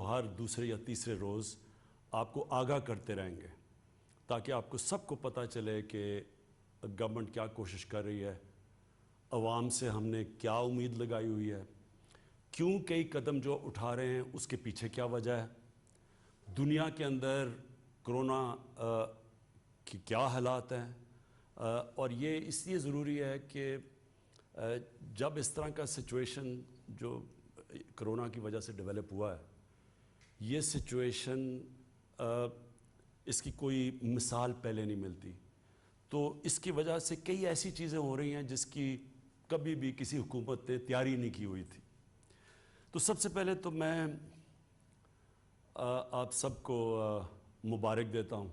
ہر دوسرے یا تیسرے روز آپ کو آگاہ کرتے رہیں گے تاکہ آپ کو سب کو پتہ چلے کہ گورنمنٹ کیا کوشش کر رہی ہے، عوام سے ہم نے کیا امید لگائی ہوئی ہے، کیوں کئی قدم جو اٹھا رہے ہیں اس کے پیچھے کیا وجہ ہے، دنیا کے اندر کرونا کی کیا حالات ہیں، اور یہ اس لیے ضروری ہے کہ جب اس طرح کا سچویشن جو کرونا کی وجہ سے ڈیولپ ہوا ہے، یہ سچویشن اس کی کوئی مثال پہلے نہیں ملتی، تو اس کی وجہ سے کئی ایسی چیزیں ہو رہی ہیں جس کی کبھی بھی کسی حکومت نے تیاری نہیں کی ہوئی تھی۔ تو سب سے پہلے تو میں آپ سب کو مبارک دیتا ہوں،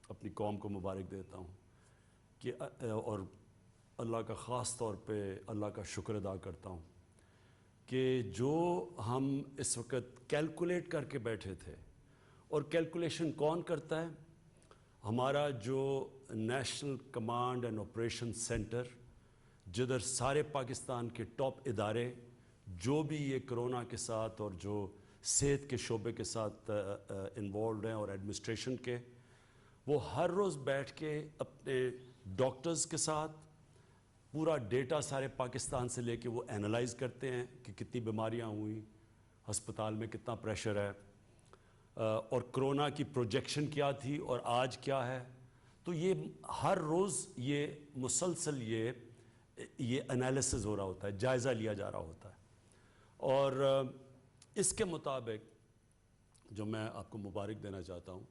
اپنی قوم کو مبارک دیتا ہوں کہ اور اللہ کا خاص طور پہ اللہ کا شکر ادا کرتا ہوں کہ جو ہم اس وقت کیلکولیٹ کر کے بیٹھے تھے، اور کیلکولیشن کون کرتا ہے؟ ہمارا جو national command and operation centre, جدھر سارے پاکستان کے ٹاپ ادارے جو بھی یہ کرونا کے ساتھ اور جو صحت کے شعبے کے ساتھ انوالوڈ ہیں اور ایڈمنسٹریشن کے، وہ ہر روز بیٹھ کے اپنے ڈاکٹرز کے ساتھ پورا ڈیٹا سارے پاکستان سے لے کے وہ اینالائز کرتے ہیں کہ کتنی بیماریاں ہوئیں، ہسپتال میں کتنا پریشر ہے، اور کرونا کی پروجیکشن کیا تھی اور آج کیا ہے۔ تو یہ ہر روز یہ مسلسل یہ انالیسز ہو رہا ہوتا ہے، جائزہ لیا جا رہا ہوتا ہے، اور اس کے مطابق جو میں آپ کو مبارک دینا چاہتا ہوں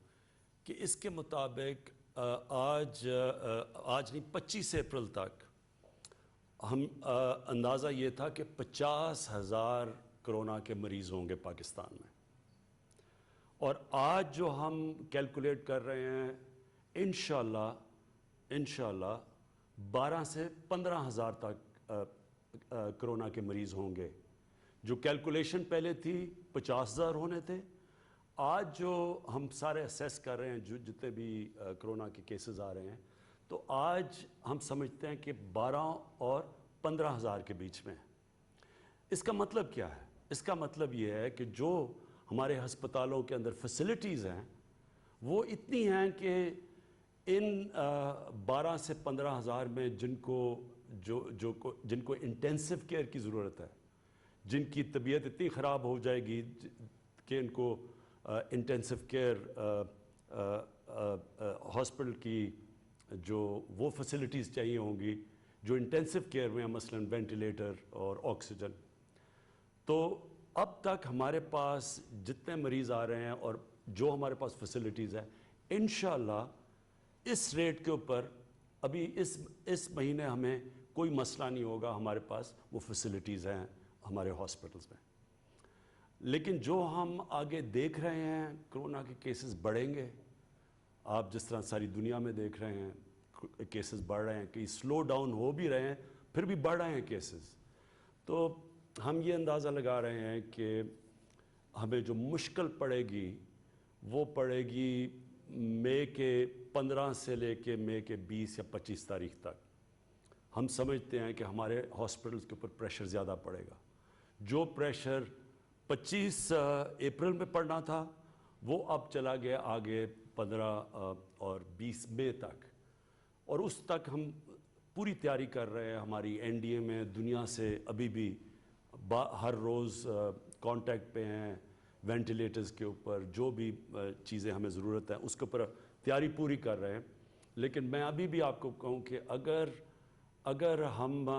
کہ اس کے مطابق آج نہیں 25 اپریل تک ہم اندازہ یہ تھا کہ 50,000 کرونا کے مریض ہوں گے پاکستان میں، اور آج جو ہم کیلکولیٹ کر رہے ہیں انشاءاللہ 12 سے 15,000 تک کرونا کے مریض ہوں گے۔ جو کیلکولیشن پہلے تھی 50,000 ہونے تھے، آج جو ہم سارے اسیس کر رہے ہیں جو جتنے بھی کرونا کے کیسز آ رہے ہیں، تو آج ہم سمجھتے ہیں کہ 12 اور 15,000 کے بیچ میں۔ اس کا مطلب کیا ہے؟ اس کا مطلب یہ ہے کہ جو ہمارے ہسپتالوں کے اندر فیسلٹیز ہیں وہ اتنی ہیں کہ ان 12 سے 15,000 میں جن کو انٹینسو کیئر کی ضرورت ہے، جن کی طبیعت اتنی خراب ہو جائے گی کہ ان کو انٹینسو کیئر ہاسپٹل کی جو وہ فیسلٹیز چاہیے ہوں گی جو انٹینسو کیئر میں ہیں، مثلاً وینٹیلیٹر اور آکسیجن، تو اب تک ہمارے پاس جتنے مریض آ رہے ہیں اور جو ہمارے پاس فیسلٹیز ہیں، انشاءاللہ اس ریٹ کے اوپر ابھی اس مہینے ہمیں کوئی مسئلہ نہیں ہوگا، ہمارے پاس وہ فیسلٹیز ہیں ہمارے ہاسپٹلز میں۔ لیکن جو ہم آگے دیکھ رہے ہیں کرونا کے کیسز بڑھیں گے، آپ جس طرح ساری دنیا میں دیکھ رہے ہیں کیسز بڑھ رہے ہیں، کہ سلو ڈاؤن ہو بھی رہے ہیں پھر بھی بڑھ رہے ہیں کیسز، تو ہم یہ اندازہ لگا رہے ہیں کہ ہمیں جو مشکل پڑے گی وہ پڑے گی مئی کے 15 سے لے کے مئی کے 20 یا 25 تاریخ تک۔ ہم سمجھتے ہیں کہ ہمارے ہاسپٹلز کے اوپر پریشر زیادہ پڑے گا۔ جو پریشر 25 اپریل میں پڑنا تھا وہ اب چلا گیا آگے 15 اور 20 مئی تک، اور اس تک ہم پوری تیاری کر رہے ہیں۔ ہماری این ڈی اے میں دنیا سے ابھی بھی ہر روز کانٹیکٹ پہ ہیں، وینٹیلیٹرز کے اوپر جو بھی چیزیں ہمیں ضرورت ہے اس کے اوپر تیاری پوری کر رہے ہیں۔ لیکن میں ابھی بھی آپ کو کہوں کہ اگر ہم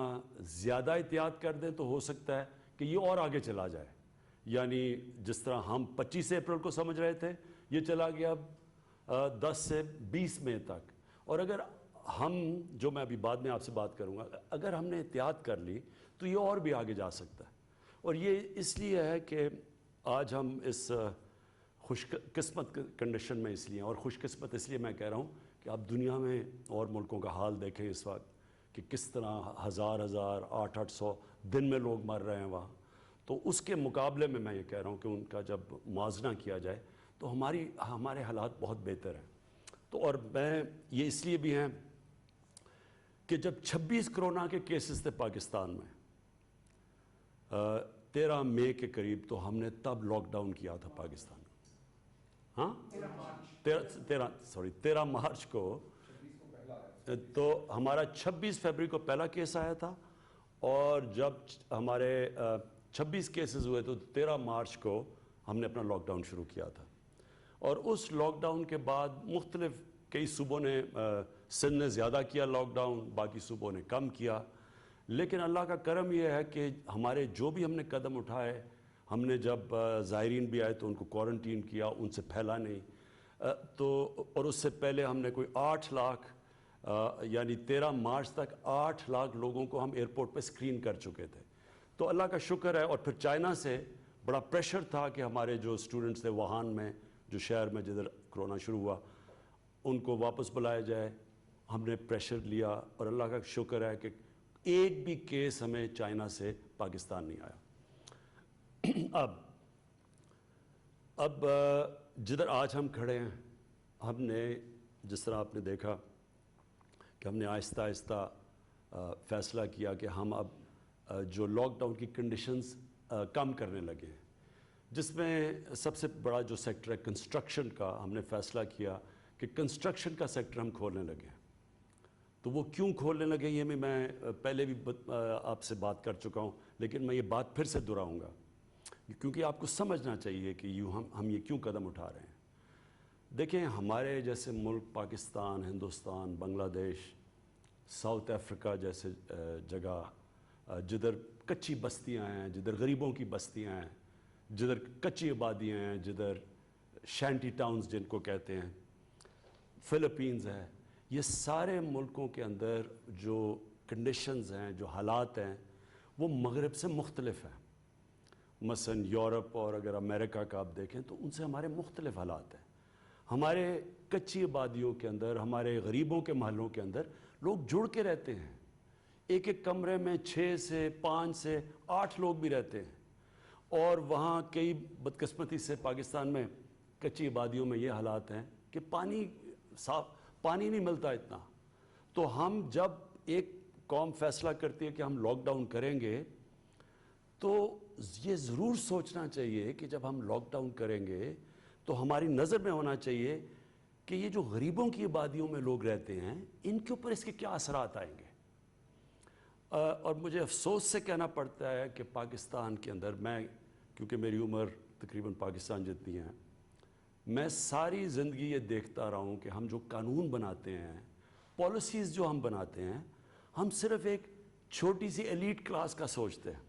زیادہ احتیاط کر دیں تو ہو سکتا ہے کہ یہ اور آگے چلا جائے، یعنی جس طرح ہم 25 اپریل کو سمجھ رہے تھے یہ چلا گیا اب 10 سے 20 مئی تک، اور اگر ہم جو میں ابھی بعد میں آپ سے بات کروں گا، اگر ہم نے احتیاط کر لی تو یہ اور بھی آگے جا سکتا ہے۔ اور یہ اس لیے ہے کہ آج ہم اس خوش قسمت کنڈیشن میں اس لیے، اور خوش قسمت اس لیے میں کہہ رہا ہوں کہ آپ دنیا میں اور ملکوں کا حال دیکھیں اس وقت کہ کس طرح 1000 800 دن میں لوگ مر رہے ہیں وہاں، تو اس کے مقابلے میں یہ کہہ رہا ہوں کہ ان کا جب موازنہ کیا جائے تو ہمارے حالات بہت بہتر ہیں۔ تو اور میں یہ اس لیے بھی ہیں کہ جب 26 کرونا کے کیسز تھے پاکستان میں، 13 مئی کے قریب تو ہم نے تب لاک ڈاؤن کیا تھا پاکستان میں. ہاں 13 مارچ کو تو ہمارا 26 فروری کو پہلا کیس آیا تھا, اور جب ہمارے 26 کیسز ہوئے تو 13 مارچ کو ہم نے اپنا لاک ڈاؤن شروع کیا تھا. اور اس لاک ڈاؤن کے بعد مختلف کئی صوبوں نے, سندھ نے زیادہ کیا لاک ڈاؤن, باقی صوبوں نے کم کیا. لیکن اللہ کا کرم یہ ہے کہ ہمارے جو بھی ہم نے قدم اٹھائے, ہم نے جب زائرین بھی آئے تو ان کو کوارنٹین کیا, ان سے پھیلا نہیں. تو اور اس سے پہلے ہم نے کوئی 8 لاکھ یعنی 13 مارچ تک 8 لاکھ لوگوں کو ہم ایئرپورٹ پہ اسکرین کر چکے تھے. تو اللہ کا شکر ہے. اور پھر چائنا سے بڑا پریشر تھا کہ ہمارے جو اسٹوڈنٹس تھے ووہان میں, جو شہر میں جدھر کرونا شروع ہوا, ان کو واپس بلایا جائے. ہم نے پریشر لیا اور اللہ کا شکر ہے کہ ایک بھی کیس ہمیں چائنا سے پاکستان نہیں آیا. اب جدھر آج ہم کھڑے ہیں, ہم نے جس طرح آپ نے دیکھا کہ ہم نے آہستہ آہستہ فیصلہ کیا کہ ہم اب جو لاک ڈاؤن کی کنڈیشنز کم کرنے لگے ہیں, جس میں سب سے بڑا جو سیکٹر ہے کنسٹرکشن کا, ہم نے فیصلہ کیا کہ کنسٹرکشن کا سیکٹر ہم کھولنے لگے ہیں. تو وہ کیوں کھولنے لگے یہ میں پہلے بھی آپ سے بات کر چکا ہوں, لیکن میں یہ بات پھر سے دہراؤں گا کیونکہ آپ کو سمجھنا چاہیے کہ ہم یہ کیوں قدم اٹھا رہے ہیں. دیکھیں, ہمارے جیسے ملک پاکستان, ہندوستان, بنگلہ دیش, ساؤتھ افریقہ جیسے جگہ جدھر کچی بستیاں ہیں, جدھر غریبوں کی بستیاں ہیں, جدھر کچی آبادیاں ہیں, جدھر شینٹی ٹاؤنز جن کو کہتے ہیں, فلپینز ہے, یہ سارے ملکوں کے اندر جو کنڈیشنز ہیں, جو حالات ہیں, وہ مغرب سے مختلف ہیں. مثلا یورپ اور اگر امریکہ کا آپ دیکھیں تو ان سے ہمارے مختلف حالات ہیں. ہمارے کچی آبادیوں کے اندر, ہمارے غریبوں کے محلوں کے اندر لوگ جڑ کے رہتے ہیں. ایک ایک کمرے میں 6 سے 5 سے 8 لوگ بھی رہتے ہیں. اور وہاں کئی بدقسمتی سے پاکستان میں کچی آبادیوں میں یہ حالات ہیں کہ پانی نہیں ملتا اتنا. تو ہم جب ایک قوم فیصلہ کرتی ہے کہ ہم لاک ڈاؤن کریں گے, تو یہ ضرور سوچنا چاہیے کہ جب ہم لاک ڈاؤن کریں گے تو ہماری نظر میں ہونا چاہیے کہ یہ جو غریبوں کی آبادیوں میں لوگ رہتے ہیں, ان کے اوپر اس کے کیا اثرات آئیں گے. اور مجھے افسوس سے کہنا پڑتا ہے کہ پاکستان کے اندر, میں کیونکہ میری عمر تقریباً پاکستان جتنی ہے, میں ساری زندگی یہ دیکھتا رہا ہوں کہ ہم جو قانون بناتے ہیں, پالیسیز جو ہم بناتے ہیں, ہم صرف ایک چھوٹی سی ایلیٹ کلاس کا سوچتے ہیں.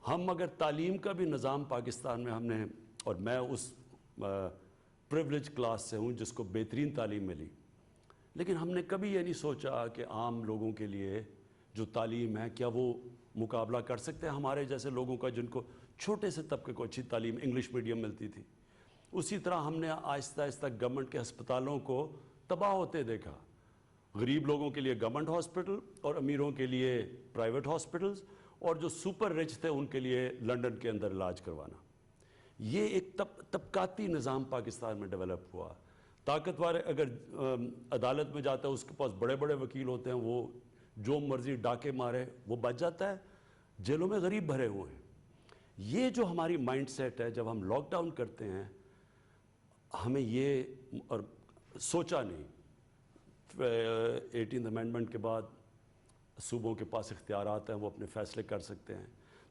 ہم اگر تعلیم کا بھی نظام پاکستان میں ہم نے, اور میں اس پریولیج کلاس سے ہوں جس کو بہترین تعلیم ملی, لیکن ہم نے کبھی یہ نہیں سوچا کہ عام لوگوں کے لیے جو تعلیم ہے کیا وہ مقابلہ کر سکتے ہیں ہمارے جیسے لوگوں کا جن کو چھوٹے سے طبقے کو اچھی تعلیم انگلش میڈیم ملتی تھی. اسی طرح ہم نے آہستہ آہستہ گورنمنٹ کے ہسپتالوں کو تباہ ہوتے دیکھا. غریب لوگوں کے لیے گورنمنٹ ہاسپٹل اور امیروں کے لیے پرائیویٹ ہاسپٹلز, اور جو سپر رچ تھے ان کے لیے لنڈن کے اندر علاج کروانا. یہ ایک طبقاتی نظام پاکستان میں ڈیولپ ہوا. طاقتور اگر عدالت میں جاتا ہے, اس کے پاس بڑے بڑے وکیل ہوتے ہیں, وہ جو مرضی ڈاکے مارے وہ بچ جاتا ہے. جیلوں میں غریب بھرے ہوئے ہیں. یہ جو ہماری مائنڈ سیٹ ہے, جب ہم لاک ڈاؤن کرتے ہیں, ہمیں یہ اور سوچا نہیں. 18th امینڈمنٹ کے بعد صوبوں کے پاس اختیارات ہیں, وہ اپنے فیصلے کر سکتے ہیں.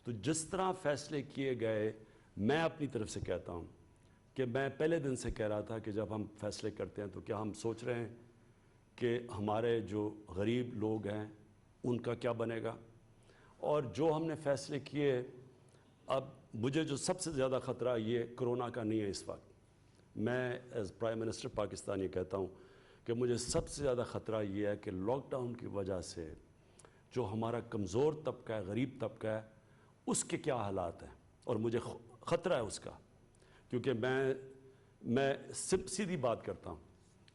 تو جس طرح فیصلے کیے گئے, میں اپنی طرف سے کہتا ہوں کہ میں پہلے دن سے کہہ رہا تھا کہ جب ہم فیصلے کرتے ہیں تو کیا ہم سوچ رہے ہیں کہ ہمارے جو غریب لوگ ہیں ان کا کیا بنے گا. اور جو ہم نے فیصلے کیے, اب مجھے جو سب سے زیادہ خطرہ یہ کرونا کا نہیں ہے اس وقت. میں ایز پرائم منسٹر پاکستان یہ کہتا ہوں کہ مجھے سب سے زیادہ خطرہ یہ ہے کہ لاک ڈاؤن کی وجہ سے جو ہمارا کمزور طبقہ ہے, غریب طبقہ ہے, اس کے کیا حالات ہیں. اور مجھے خطرہ ہے اس کا, کیونکہ میں سیدھی بات کرتا ہوں.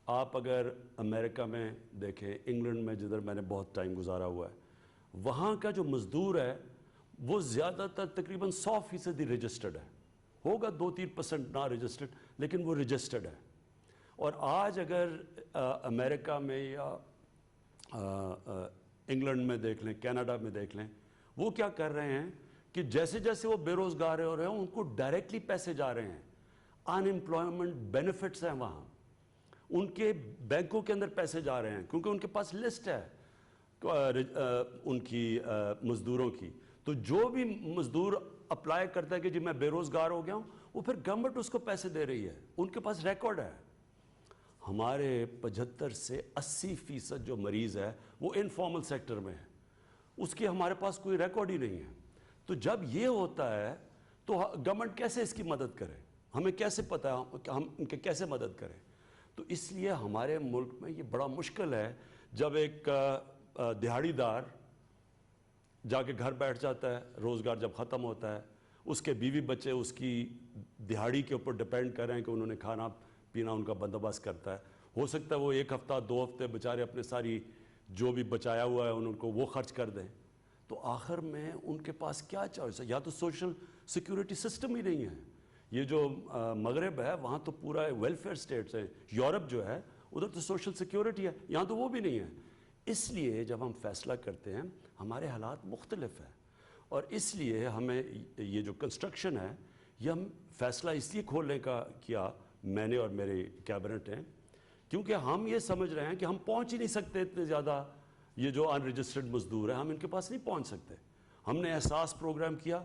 آپ اگر امریکہ میں دیکھیں, انگلینڈ میں جدھر میں نے بہت ٹائم گزارا ہوا ہے, وہاں کا جو مزدور ہے وہ زیادہ تر تقریباً 100% رجسٹرڈ ہے. ہوگا 2-3% نا رجسٹرڈ, لیکن وہ رجسٹرڈ ہے. اور آج اگر امریکہ میں یا انگلینڈ میں دیکھ لیں, کینیڈا میں دیکھ لیں, وہ کیا کر رہے ہیں کہ جیسے جیسے وہ بے روزگار ہو رہے ہیں ان کو ڈائریکٹلی پیسے جا رہے ہیں, ان امپلائمنٹ بینیفٹس ہیں وہاں, ان کے بینکوں کے اندر پیسے جا رہے ہیں کیونکہ ان کے پاس لسٹ ہے ان کی مزدوروں کی. تو جو بھی مزدور اپلائی کرتا ہے کہ جی میں بے روزگار ہو گیا ہوں, وہ پھر گورنمنٹ اس کو پیسے دے رہی ہے, ان کے پاس ریکارڈ ہے. ہمارے 75 سے 80% جو مریض ہے وہ انفارمل سیکٹر میں ہے, اس کی ہمارے پاس کوئی ریکارڈ ہی نہیں ہے. تو جب یہ ہوتا ہے تو گورنمنٹ کیسے اس کی مدد کرے, ہمیں کیسے پتا کہ ہم ان کی کیسے مدد کریں. تو اس لیے ہمارے ملک میں یہ بڑا مشکل ہے جب ایک دہاڑی دار جا کے گھر بیٹھ جاتا ہے, روزگار جب ختم ہوتا ہے, اس کے بیوی بچے اس کی دہاڑی کے اوپر ڈپینڈ کر رہے ہیں کہ انہوں نے کھانا پینا ان کا بندوبست کرتا ہے. ہو سکتا ہے وہ 1 ہفتہ 2 ہفتے بیچارے اپنے ساری جو بھی بچایا ہوا ہے ان کو وہ خرچ کر دیں. تو آخر میں ان کے پاس کیا چوائس ہے, یا تو سوشل سیکیورٹی سسٹم ہی نہیں ہے. یہ جو مغرب ہے وہاں تو پورا ویلفیئر سٹیٹس ہیں, یورپ جو ہے ادھر تو سوشل سیکیورٹی ہے, یہاں تو وہ بھی نہیں ہے. اس لیے جب ہم فیصلہ کرتے ہیں ہمارے حالات مختلف ہیں, اور اس لیے ہمیں یہ جو کنسٹرکشن ہے یہ ہم فیصلہ اس لیے کھولنے کا کیا میں نے اور میرے کیبنٹ ہیں, کیونکہ ہم یہ سمجھ رہے ہیں کہ ہم پہنچ ہی نہیں سکتے اتنے زیادہ یہ جو ان رجسٹرڈ مزدور ہیں, ہم ان کے پاس نہیں پہنچ سکتے. ہم نے احساس پروگرام کیا,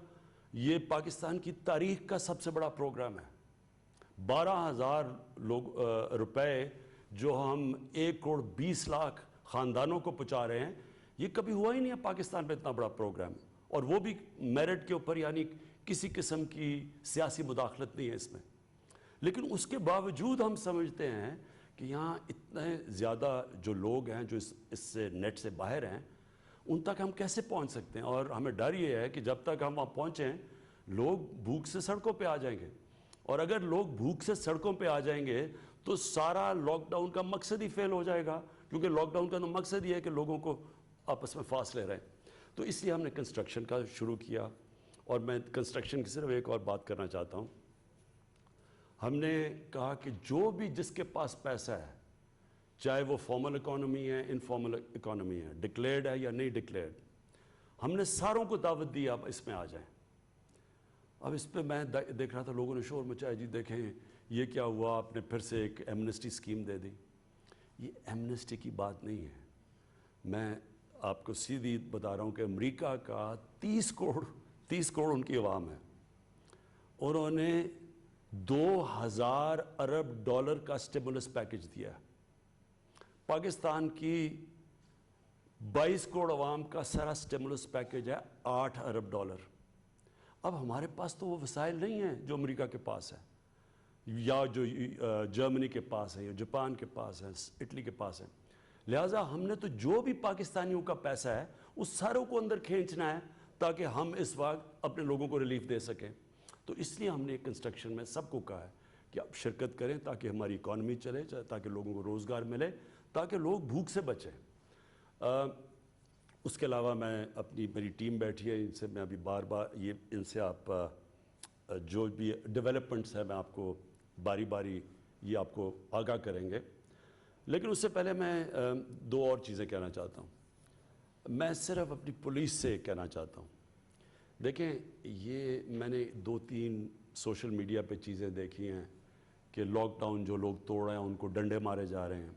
یہ پاکستان کی تاریخ کا سب سے بڑا پروگرام ہے. 12,000 روپے جو ہم 1,20,00,000 خاندانوں کو پہنچا رہے ہیں, یہ کبھی ہوا ہی نہیں ہے پاکستان میں اتنا بڑا پروگرام, اور وہ بھی میرٹ کے اوپر, یعنی کسی قسم کی سیاسی مداخلت نہیں ہے اس میں. لیکن اس کے باوجود ہم سمجھتے ہیں کہ یہاں اتنے زیادہ جو لوگ ہیں جو اس سے نیٹ سے باہر ہیں, ان تک ہم کیسے پہنچ سکتے ہیں. اور ہمیں ڈر یہ ہے کہ جب تک ہم وہاں پہنچیں لوگ بھوک سے سڑکوں پہ آ جائیں گے, اور اگر لوگ بھوک سے سڑکوں پہ آ جائیں گے تو سارا لاک ڈاؤن کا مقصد ہی فیل ہو جائے گا, کیونکہ لاک ڈاؤن کا مقصد یہ ہے کہ لوگوں کو آپس میں فاصلے رہیں. تو اس لیے ہم نے کنسٹرکشن کا شروع کیا. اور میں کنسٹرکشن کی صرف ایک اور بات کرنا چاہتا ہوں. ہم نے کہا کہ جو بھی جس کے پاس پیسہ ہے, چاہے وہ فارمل اکانومی ہے انفارمل اکانومی ہے, ڈکلیئرڈ ہے یا نہیں ڈکلیئرڈ, ہم نے ساروں کو دعوت دی آپ اس میں آ جائیں. اب اس پہ میں دیکھ رہا تھا لوگوں نے شور مچایا, جی دیکھیں یہ کیا ہوا, آپ نے پھر سے ایک ایمنسٹی اسکیم دے دی. یہ ایمنسٹی کی بات نہیں ہے, میں آپ کو سیدھی بتا رہا ہوں کہ امریکہ کا 30 کروڑ ان کی عوام ہے, انہوں نے $2,000 ارب کا سٹیمولس پیکج دیا. پاکستان کی 22 کروڑ عوام کا سارا سٹیمولس پیکج ہے $8 ارب. اب ہمارے پاس تو وہ وسائل نہیں ہیں جو امریکہ کے پاس ہے, یا جو جرمنی کے پاس ہے, یا جاپان کے پاس ہے, اٹلی کے پاس ہے. لہٰذا ہم نے تو جو بھی پاکستانیوں کا پیسہ ہے اس ساروں کو اندر کھینچنا ہے تاکہ ہم اس وقت اپنے لوگوں کو ریلیف دے سکیں. تو اس لیے ہم نے کنسٹرکشن میں سب کو کہا ہے کہ آپ شرکت کریں تاکہ ہماری اکانومی چلے, تاکہ لوگوں کو روزگار ملے, تاکہ لوگ بھوک سے بچیں. اس کے علاوہ میں میری ٹیم بیٹھی ہے, ان سے میں ابھی بار بار ان سے آپ جو بھی ڈیولپمنٹس ہیں میں آپ کو باری باری یہ آپ کو آگاہ کریں گے. لیکن اس سے پہلے میں 2 اور چیزیں کہنا چاہتا ہوں. میں صرف اپنی پولیس سے کہنا چاہتا ہوں, دیکھیں یہ میں نے 2-3 سوشل میڈیا پہ چیزیں دیکھی ہیں کہ لاک ڈاؤن جو لوگ توڑ رہے ہیں ان کو ڈنڈے مارے جا رہے ہیں.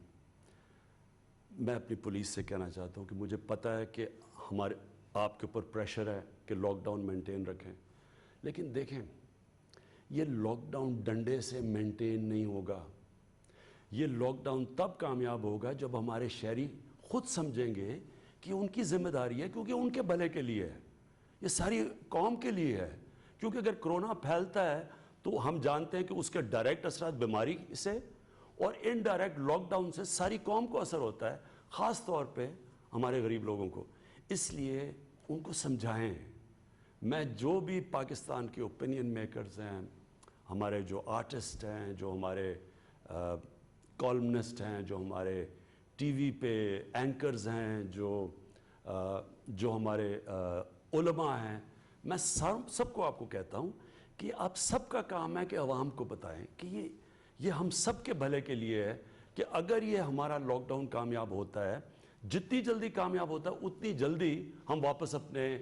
میں اپنی پولیس سے کہنا چاہتا ہوں کہ مجھے پتہ ہے کہ آپ کے اوپر پریشر ہے کہ لاک ڈاؤن مینٹین رکھیں, لیکن دیکھیں یہ لاک ڈاؤن ڈنڈے سے مینٹین نہیں ہوگا. یہ لاک ڈاؤن تب کامیاب ہوگا جب ہمارے شہری خود سمجھیں گے کہ ان کی ذمہ داری ہے, کیونکہ ان کے بھلے کے لیے ہے, یہ ساری قوم کے لیے ہے. کیونکہ اگر کرونا پھیلتا ہے تو ہم جانتے ہیں کہ اس کے ڈائریکٹ اثرات بیماری سے اور انڈائریکٹ لاک ڈاؤن سے ساری قوم کو اثر ہوتا ہے, خاص طور پہ ہمارے غریب لوگوں کو. اس لیے ان کو سمجھائیں. میں جو بھی پاکستان کے اوپینین میکرز ہیں, ہمارے جو آرٹسٹ ہیں, جو ہمارے کالمنسٹ ہیں, جو ہمارے ٹی وی پہ اینکرز ہیں, جو ہمارے علماء ہیں, میں سب کو آپ کو کہتا ہوں کہ آپ سب کا کام ہے کہ عوام کو بتائیں کہ یہ ہم سب کے بھلے کے لیے ہے کہ اگر یہ ہمارا لاک ڈاؤن کامیاب ہوتا ہے, جتنی جلدی کامیاب ہوتا ہے اتنی جلدی ہم واپس اپنے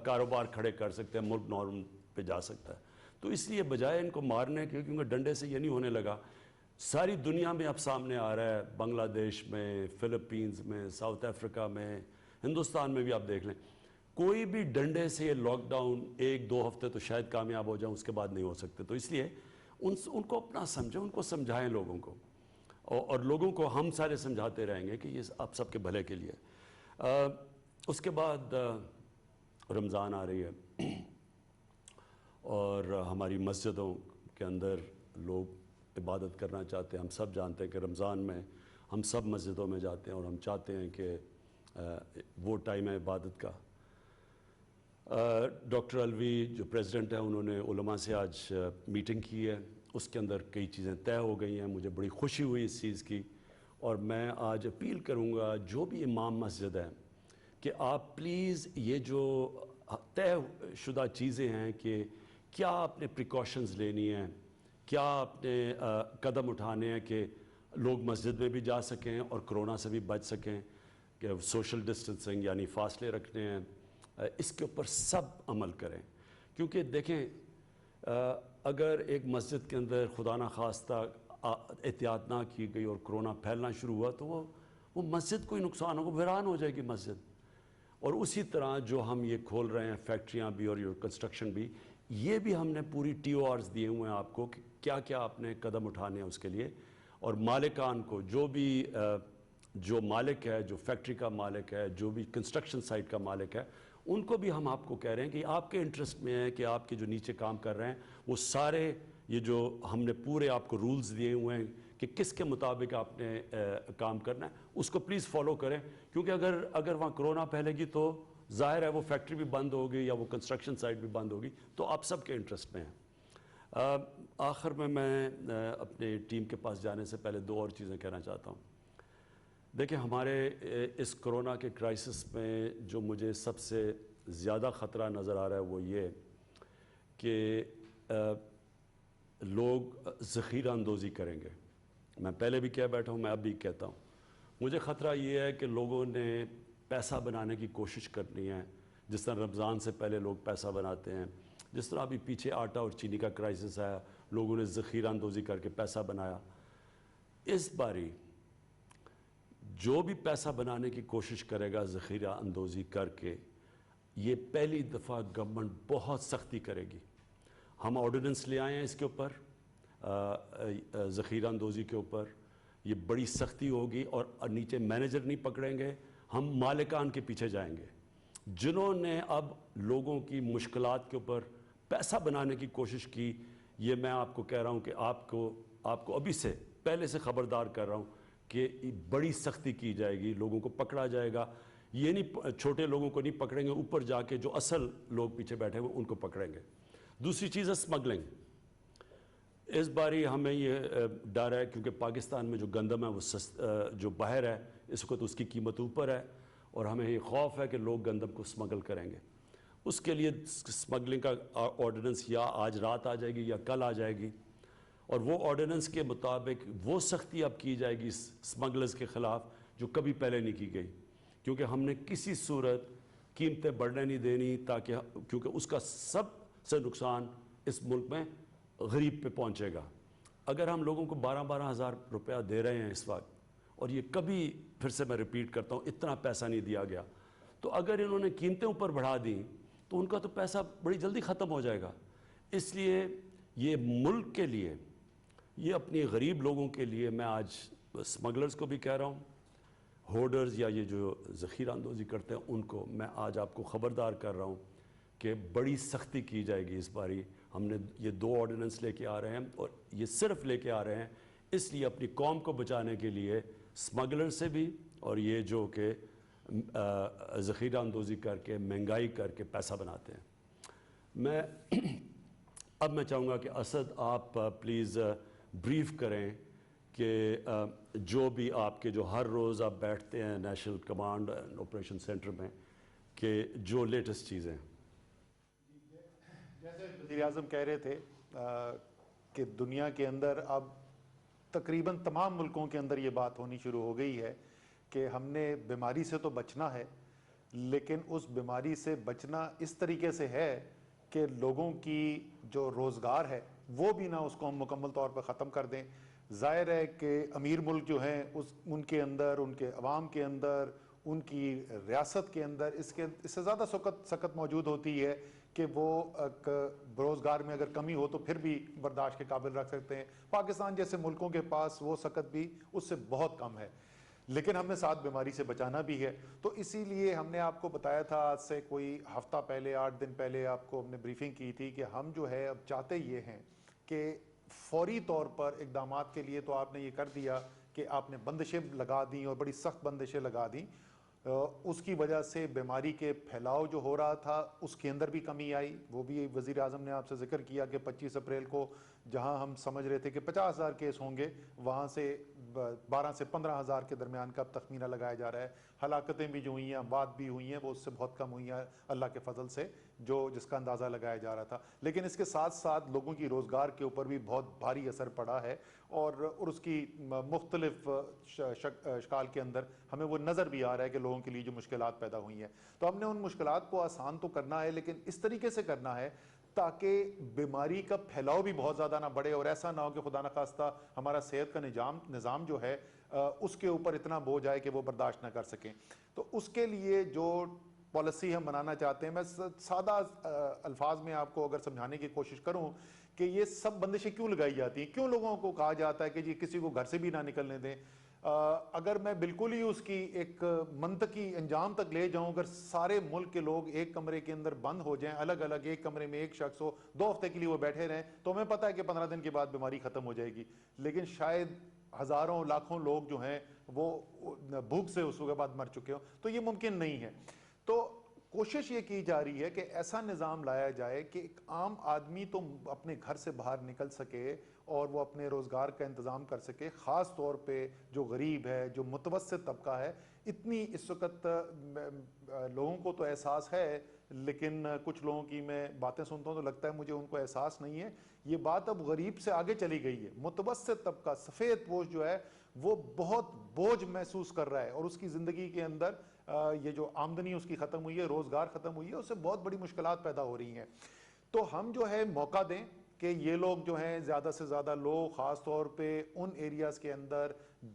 کاروبار کھڑے کر سکتے ہیں, ملک نارم پہ جا سکتا ہے. تو اس لیے بجائے ان کو مارنے کے, کیونکہ ڈنڈے سے یہ نہیں ہونے لگا, ساری دنیا میں اب سامنے آ رہا ہے, بنگلہ دیش میں, فلپینز میں, ساؤتھ افریقہ میں, ہندوستان میں بھی آپ دیکھ لیں, کوئی بھی ڈنڈے سے یہ لاک ڈاؤن 1-2 ہفتے تو شاید کامیاب ہو جائیں, اس کے بعد نہیں ہو سکتے. تو اس لیے ان کو اپنا سمجھیں, ان کو سمجھائیں لوگوں کو, اور لوگوں کو ہم سارے سمجھاتے رہیں گے کہ یہ آپ سب کے بھلے کے لیے. اس کے بعد رمضان آ رہی ہے, اور ہماری مسجدوں کے اندر لوگ عبادت کرنا چاہتے ہیں. ہم سب جانتے ہیں کہ رمضان میں ہم سب مسجدوں میں جاتے ہیں, اور ہم چاہتے ہیں کہ وہ ٹائم ہے عبادت کا. ڈاکٹر الوی جو پریزیڈنٹ ہیں, انہوں نے علماء سے آج میٹنگ کی ہے, اس کے اندر کئی چیزیں طے ہو گئی ہیں. مجھے بڑی خوشی ہوئی اس چیز کی, اور میں آج اپیل کروں گا جو بھی امام مسجد ہیں کہ آپ پلیز یہ جو طے شدہ چیزیں ہیں کہ کیا آپ نے پریکاشنز لینی ہیں, کیا آپ نے قدم اٹھانے ہیں کہ لوگ مسجد میں بھی جا سکیں اور کرونا سے بھی بچ سکیں, کہ سوشل ڈسٹنسنگ یعنی فاصلے رکھنے ہیں, اس کے اوپر سب عمل کریں. کیونکہ دیکھیں, اگر ایک مسجد کے اندر خدا نخواستہ احتیاط نہ کی گئی اور کرونا پھیلنا شروع ہوا تو وہ مسجد کو ہی نقصان ہوگا, ویران ہو جائے گی مسجد. اور اسی طرح جو ہم یہ کھول رہے ہیں فیکٹریاں بھی اور یہ کنسٹرکشن بھی, یہ بھی ہم نے پوری TORs دیے ہوئے ہیں آپ کو کہ کیا کیا آپ نے قدم اٹھانے ہیں اس کے لیے. اور مالکان کو, جو مالک ہے, جو فیکٹری کا مالک ہے, جو بھی کنسٹرکشن سائٹ کا مالک ہے, ان کو بھی ہم آپ کو کہہ رہے ہیں کہ آپ کے انٹرسٹ میں ہے کہ آپ کے جو نیچے کام کر رہے ہیں وہ سارے یہ جو ہم نے پورے آپ کو رولز دیے ہوئے ہیں کہ کس کے مطابق آپ نے کام کرنا ہے, اس کو پلیز فالو کریں. کیونکہ اگر وہاں کرونا پھیلے گی تو ظاہر ہے وہ فیکٹری بھی بند ہوگی یا وہ کنسٹرکشن سائٹ بھی بند ہوگی, تو آپ سب کے انٹرسٹ میں ہیں. آخر میں اپنے ٹیم کے پاس جانے سے پہلے 2 اور چیزیں کہنا چاہتا ہوں. دیکھیں, ہمارے اس کرونا کے کرائسس میں جو مجھے سب سے زیادہ خطرہ نظر آ رہا ہے وہ یہ کہ لوگ ذخیرہ اندوزی کریں گے. میں پہلے بھی کہہ بیٹھا ہوں, میں اب بھی کہتا ہوں, مجھے خطرہ یہ ہے کہ لوگوں نے پیسہ بنانے کی کوشش کرنی ہے, جس طرح رمضان سے پہلے لوگ پیسہ بناتے ہیں, جس طرح ابھی پیچھے آٹا اور چینی کا کرائسس آیا, لوگوں نے ذخیرہ اندوزی کر کے پیسہ بنایا. اس باری جو بھی پیسہ بنانے کی کوشش کرے گا ذخیرہ اندوزی کر کے, یہ پہلی دفعہ گورنمنٹ بہت سختی کرے گی. ہم آرڈیننس لے آئے ہیں اس کے اوپر, ذخیرہ اندوزی کے اوپر, یہ بڑی سختی ہوگی, اور نیچے مینیجر نہیں پکڑیں گے, ہم مالکان کے پیچھے جائیں گے جنہوں نے اب لوگوں کی مشکلات کے اوپر پیسہ بنانے کی کوشش کی. یہ میں آپ کو کہہ رہا ہوں کہ آپ کو ابھی سے پہلے سے خبردار کر رہا ہوں کہ بڑی سختی کی جائے گی, لوگوں کو پکڑا جائے گا. یہ نہیں, چھوٹے لوگوں کو نہیں پکڑیں گے, اوپر جا کے جو اصل لوگ پیچھے بیٹھے ہوئے ان کو پکڑیں گے. دوسری چیز ہے اسمگلنگ. اس باری ہمیں یہ ڈر ہے کیونکہ پاکستان میں جو گندم ہے وہ جو باہر ہے اس وقت اس کی قیمت اوپر ہے, اور ہمیں یہ خوف ہے کہ لوگ گندم کو اسمگل کریں گے. اس کے لیے اسمگلنگ کا آرڈیننس یا آج رات آ جائے گی یا کل آ جائے گی, اور وہ آرڈیننس کے مطابق وہ سختی اب کی جائے گی اسمگلرز کے خلاف جو کبھی پہلے نہیں کی گئی. کیونکہ ہم نے کسی صورت قیمتیں بڑھنے نہیں دینی, کیونکہ اس کا سب سے نقصان اس ملک میں غریب پہ پہنچے گا. اگر ہم لوگوں کو 12-12 ہزار روپیہ دے رہے ہیں اس وقت, اور یہ کبھی, پھر سے میں ریپیٹ کرتا ہوں, اتنا پیسہ نہیں دیا گیا, تو اگر انہوں نے قیمتیں اوپر بڑھا دیں تو ان کا تو پیسہ بڑی جلدی ختم ہو جائے گا. اس لیے یہ ملک کے لیے, یہ اپنی غریب لوگوں کے لیے, میں آج اسمگلرز کو بھی کہہ رہا ہوں, ہولڈرز یا یہ جو ذخیرہ اندوزی کرتے ہیں ان کو میں آج آپ کو خبردار کر رہا ہوں کہ بڑی سختی کی جائے گی اس باری. ہم نے یہ 2 آرڈیننس لے کے آ رہے ہیں, اور یہ صرف لے کے آ رہے ہیں اس لیے اپنی قوم کو بچانے کے لیے, اسمگلر سے بھی, اور یہ جو کہ ذخیرہ اندوزی کر کے مہنگائی کر کے پیسہ بناتے ہیں. اب میں چاہوں گا کہ اسد آپ پلیز بریف کریں کہ جو بھی آپ کے جو ہر روز آپ بیٹھتے ہیں national command and operation centre میں, کہ جو لیٹسٹ چیزیں. جیسے وزیر اعظم کہہ رہے تھے کہ دنیا کے اندر اب تقریباً تمام ملکوں کے اندر یہ بات ہونی شروع ہو گئی ہے کہ ہم نے بیماری سے تو بچنا ہے, لیکن اس بیماری سے بچنا اس طریقے سے ہے کہ لوگوں کی جو روزگار ہے وہ بھی نہ اس کو ہم مکمل طور پر ختم کر دیں. ظاہر ہے کہ امیر ملک جو ہیں ان کے اندر، ان کے عوام کے اندر، ان کی ریاست کے اندر اس سے زیادہ سکت موجود ہوتی ہے کہ وہ روزگار میں اگر کمی ہو تو پھر بھی برداشت کے قابل رکھ سکتے ہیں. پاکستان جیسے ملکوں کے پاس وہ سکت بھی اس سے بہت کم ہے، لیکن ہم نے ساتھ بیماری سے بچانا بھی ہے. تو اسی لیے ہم نے آپ کو بتایا تھا آج سے کوئی ہفتہ پہلے، 8 دن پہلے آپ کو ہم نے بریفنگ کی تھی کہ ہم جو ہے اب چاہتے یہ ہیں کہ فوری طور پر اقدامات کے لیے تو آپ نے یہ کر دیا کہ آپ نے بندشیں لگا دیں اور بڑی سخت بندشیں لگا دیں. اس کی وجہ سے بیماری کے پھیلاؤ جو ہو رہا تھا اس کے اندر بھی کمی آئی. وہ بھی وزیر اعظم نے آپ سے ذکر کیا کہ 25 اپریل کو جہاں ہم سمجھ رہے تھے کہ 50,000 کیس ہوں گے، وہاں سے 12 سے 15,000 کے درمیان کا تخمینہ لگایا جا رہا ہے. ہلاکتیں بھی جو ہوئی ہیں، اموات بھی ہوئی ہیں، وہ اس سے بہت کم ہوئی ہیں اللہ کے فضل سے، جس کا اندازہ لگایا جا رہا تھا. لیکن اس کے ساتھ ساتھ لوگوں کی روزگار کے اوپر بھی بہت بھاری اثر پڑا ہے، اور اس کی مختلف اشکال کے اندر ہمیں وہ نظر بھی آ رہا ہے کہ لوگوں کے لیے جو مشکلات پیدا ہوئی ہیں. تو ہم نے ان مشکلات کو آسان تو کرنا ہے، لیکن اس طریقے سے کرنا ہے تاکہ بیماری کا پھیلاؤ بھی بہت زیادہ نہ بڑھے، اور ایسا نہ ہو کہ خدا نخواستہ ہمارا صحت کا نظام جو ہے اس کے اوپر اتنا بوجھ آئے کہ وہ برداشت نہ کر سکیں. تو اس کے لیے جو پالیسی ہم بنانا چاہتے ہیں، میں سادہ الفاظ میں آپ کو اگر سمجھانے کی کوشش کروں کہ یہ سب بندشیں کیوں لگائی جاتی ہیں، کیوں لوگوں کو کہا جاتا ہے کہ جی کسی کو گھر سے بھی نہ نکلنے دیں. اگر میں بالکل ہی اس کی ایک منطقی انجام تک لے جاؤں، اگر سارے ملک کے لوگ ایک کمرے کے اندر بند ہو جائیں، الگ الگ ایک کمرے میں ایک شخص ہو، 2 ہفتے کے لیے وہ بیٹھے رہیں، تو ہمیں پتہ ہے کہ 15 دن کے بعد بیماری ختم ہو جائے گی. لیکن شاید ہزاروں لاکھوں لوگ جو ہیں وہ بھوک سے اس کے بعد مر چکے ہوں، تو یہ ممکن نہیں ہے. تو کوشش یہ کی جا رہی ہے کہ ایسا نظام لایا جائے کہ ایک عام آدمی تو اپنے گھر سے باہر نکل سکے اور وہ اپنے روزگار کا انتظام کر سکے. خاص طور پہ جو غریب ہے، جو متوسط طبقہ ہے، اتنی اس وقت لوگوں کو تو احساس ہے، لیکن کچھ لوگوں کی میں باتیں سنتا ہوں تو لگتا ہے مجھے ان کو احساس نہیں ہے. یہ بات اب غریب سے آگے چلی گئی ہے. متوسط طبقہ، سفید پوش جو ہے، وہ بہت بوجھ محسوس کر رہا ہے، اور اس کی زندگی کے اندر یہ جو آمدنی اس کی ختم ہوئی ہے، روزگار ختم ہوئی ہے، اس سے بہت بڑی مشکلات پیدا ہو رہی ہیں. تو ہم جو ہے موقع دیں کہ یہ لوگ جو ہیں زیادہ سے زیادہ لوگ، خاص طور پہ ان ایریاز کے اندر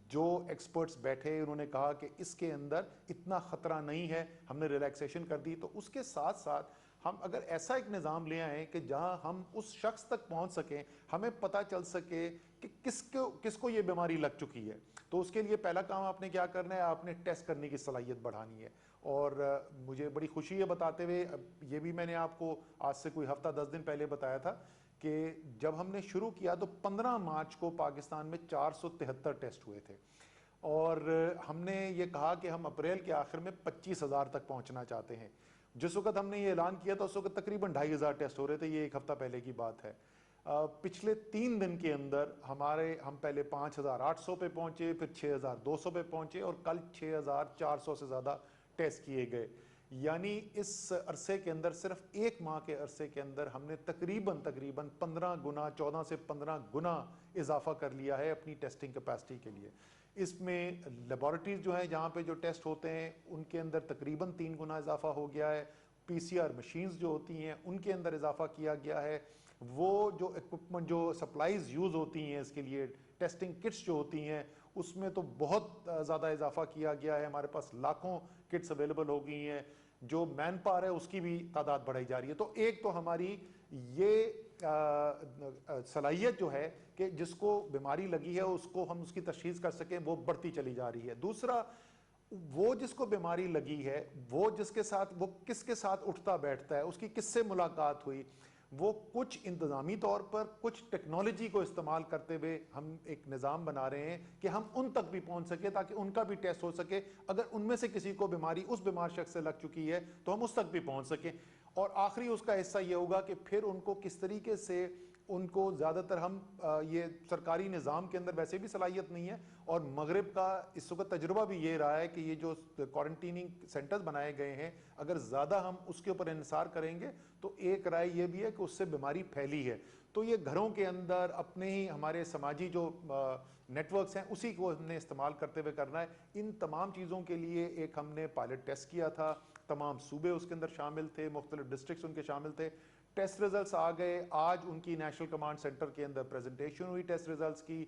جو ایکسپرٹس بیٹھے، انہوں نے کہا کہ اس کے اندر اتنا خطرہ نہیں ہے، ہم نے ریلیکسیشن کر دی. تو اس کے ساتھ ساتھ ہم اگر ایسا ایک نظام لے آئیں کہ جہاں ہم اس شخص تک پہنچ سکیں، ہمیں پتہ چل سکے کہ کس کو یہ بیماری لگ چکی ہے. تو اس کے لیے پہلا کام آپ نے کیا کرنا ہے، آپ نے ٹیسٹ کرنے کی صلاحیت بڑھانی ہے. اور مجھے بڑی خوشی ہے بتاتے ہوئے، یہ بھی میں نے آپ کو آج سے کوئی ہفتہ 10 دن پہلے بتایا تھا کہ جب ہم نے شروع کیا تو 15 مارچ کو پاکستان میں 473 ٹیسٹ ہوئے تھے، اور ہم نے یہ کہا کہ ہم اپریل کے آخر میں 25,000 تک پہنچنا چاہتے ہیں. جس وقت ہم نے یہ اعلان کیا تھا اس وقت تقریباً 2,500 ٹیسٹ ہو رہے تھے. یہ ایک ہفتہ پہلے کی بات ہے. پچھلے 3 دن کے اندر ہم پہلے 5,800 پہ پہنچے، پھر 6,200 پہ پہنچے، اور کل 6,400 سے زیادہ ٹیسٹ کیے گئے. یعنی اس عرصے کے اندر، صرف 1 ماہ کے عرصے کے اندر، ہم نے تقریباً 15 گنا، 14 سے 15 گنا اضافہ کر لیا ہے اپنی ٹیسٹنگ کیپیسٹی کے لیے. اس میں لیبارٹریز جو ہیں جہاں پہ جو ٹیسٹ ہوتے ہیں ان کے اندر تقریباً 3 گنا اضافہ ہو گیا ہے. PCR مشینز جو ہوتی ہیں ان کے اندر اضافہ کیا گیا ہے. وہ جو ایکوپمنٹ، جو سپلائز یوز ہوتی ہیں اس کے لیے، ٹیسٹنگ کٹس جو ہوتی ہیں، اس میں تو بہت زیادہ اضافہ کیا گیا ہے. ہمارے پاس لاکھوں کٹس اویلیبل ہو گئی ہیں. جو مین پاور ہے اس کی بھی تعداد بڑھائی جا رہی ہے. تو ایک تو ہماری یہ صلاحیت جو ہے کہ جس کو بیماری لگی ہے اس کو ہم اس کی تشخیص کر سکیں، وہ بڑھتی چلی جا رہی ہے. دوسرا، وہ جس کو بیماری لگی ہے، وہ کس کے ساتھ اٹھتا بیٹھتا ہے، اس کی کس سے ملاقات ہوئی، وہ کچھ انتظامی طور پر، کچھ ٹیکنالوجی کو استعمال کرتے ہوئے ہم ایک نظام بنا رہے ہیں کہ ہم ان تک بھی پہنچ سکے تاکہ ان کا بھی ٹیسٹ ہو سکے. اگر ان میں سے کسی کو بیماری اس بیمار شخص سے لگ چکی ہے تو ہم اس تک بھی پہنچ سکیں. اور آخری اس کا حصہ یہ ہوگا کہ پھر ان کو کس طریقے سے، ان کو زیادہ تر ہم یہ سرکاری نظام کے اندر ویسے بھی صلاحیت نہیں ہے، اور مغرب کا اس وقت تجربہ بھی یہ رہا ہے کہ یہ جو کوارنٹیننگ سینٹرز بنائے گئے ہیں، اگر زیادہ ہم اس کے اوپر انحصار کریں گے تو ایک رائے یہ بھی ہے کہ اس سے بیماری پھیلی ہے. تو یہ گھروں کے اندر اپنے ہی ہمارے سماجی جو نیٹ ورکس ہیں اسی کو ہم نے استعمال کرتے ہوئے کرنا ہے. ان تمام چیزوں کے لیے ایک ہم نے پائلٹ ٹیسٹ کیا تھا تمام صوبے اس کے اندر شامل تھے، مختلف ڈسٹرکٹس ان کے شامل تھے. ٹیسٹ ریزلٹس آ گئے. آج ان کی نیشنل کمانڈ سینٹر کے اندر پریزنٹیشن ہوئی ٹیسٹ ریزلٹس کی.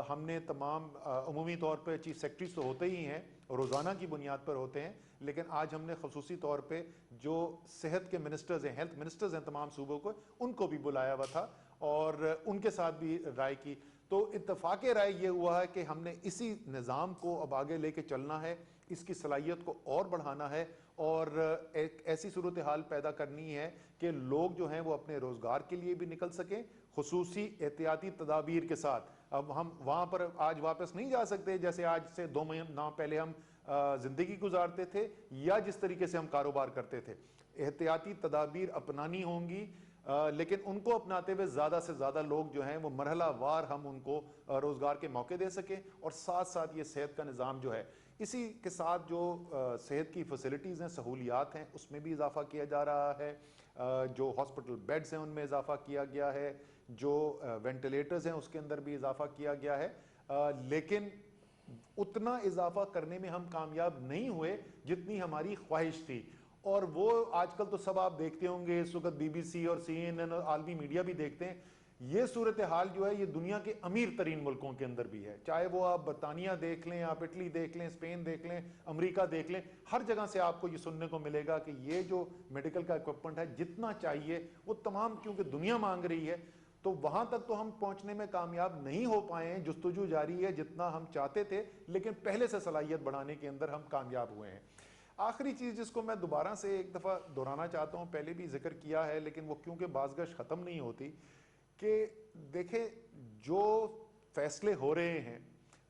ہم نے تمام عمومی طور پہ چیف سیکرٹریز تو ہوتے ہی ہیں، روزانہ کی بنیاد پر ہوتے ہیں، لیکن آج ہم نے خصوصی طور پہ جو صحت کے منسٹرز ہیں، ہیلتھ منسٹرز ہیں تمام صوبوں کو، ان کو بھی بلایا ہوا تھا اور ان کے ساتھ بھی رائے کی. تو اتفاق رائے یہ ہوا ہے کہ ہم نے اسی نظام کو اب آگے لے کے چلنا ہے، اس کی صلاحیت کو اور بڑھانا ہے اور ایک ایسی صورتحال پیدا کرنی ہے کہ لوگ جو ہیں وہ اپنے روزگار کے لیے بھی نکل سکیں خصوصی احتیاطی تدابیر کے ساتھ. اب ہم وہاں پر آج واپس نہیں جا سکتے جیسے آج سے 2 مہینہ پہلے ہم زندگی گزارتے تھے یا جس طریقے سے ہم کاروبار کرتے تھے. احتیاطی تدابیر اپنانی ہوں گی، لیکن ان کو اپناتے ہوئے زیادہ سے زیادہ لوگ جو ہیں وہ مرحلہ وار ہم ان کو روزگار کے موقع دے سکیں اور ساتھ ساتھ یہ صحت کا نظام جو ہے، اسی کے ساتھ جو صحت کی فیسلٹیز ہیں، سہولیات ہیں، اس میں بھی اضافہ کیا جا رہا ہے. جو ہاسپٹل بیڈز ہیں ان میں اضافہ کیا گیا ہے، جو وینٹیلیٹرز ہیں اس کے اندر بھی اضافہ کیا گیا ہے. لیکن اتنا اضافہ کرنے میں ہم کامیاب نہیں ہوئے جتنی ہماری خواہش تھی. اور وہ آج کل تو سب آپ دیکھتے ہوں گے، اس وقت BBC اور CNN اور عالمی میڈیا بھی دیکھتے ہیں. یہ صورتحال جو ہے یہ دنیا کے امیر ترین ملکوں کے اندر بھی ہے، چاہے وہ آپ برطانیہ دیکھ لیں، آپ اٹلی دیکھ لیں، اسپین دیکھ لیں، امریکہ دیکھ لیں، ہر جگہ سے آپ کو یہ سننے کو ملے گا کہ یہ جو میڈیکل کا اکوپمنٹ ہے جتنا چاہیے وہ تمام، کیونکہ دنیا مانگ رہی ہے، تو وہاں تک تو ہم پہنچنے میں کامیاب نہیں ہو پائے ہیں. جستجو جاری ہے جتنا ہم چاہتے تھے، لیکن پہلے سے صلاحیت بڑھانے کے اندر ہم کامیاب ہوئے ہیں. آخری چیز جس کو میں دوبارہ سے ایک دفعہ دہرانا چاہتا ہوں، پہلے بھی ذکر کیا ہے لیکن وہ کیونکہ بازگشت ختم نہیں ہوتی، کہ دیکھیں جو فیصلے ہو رہے ہیں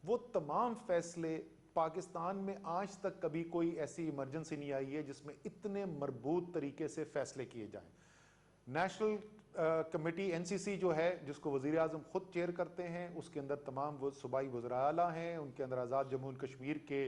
وہ تمام فیصلے پاکستان میں آج تک کبھی کوئی ایسی ایمرجنسی نہیں آئی ہے جس میں اتنے مربوط طریقے سے فیصلے کیے جائیں. نیشنل کمیٹی NCC جو ہے جس کو وزیر اعظم خود چیئر کرتے ہیں، اس کے اندر تمام وہ صوبائی وزراء اعلیٰ ہیں، ان کے اندر آزاد جموں کشمیر کے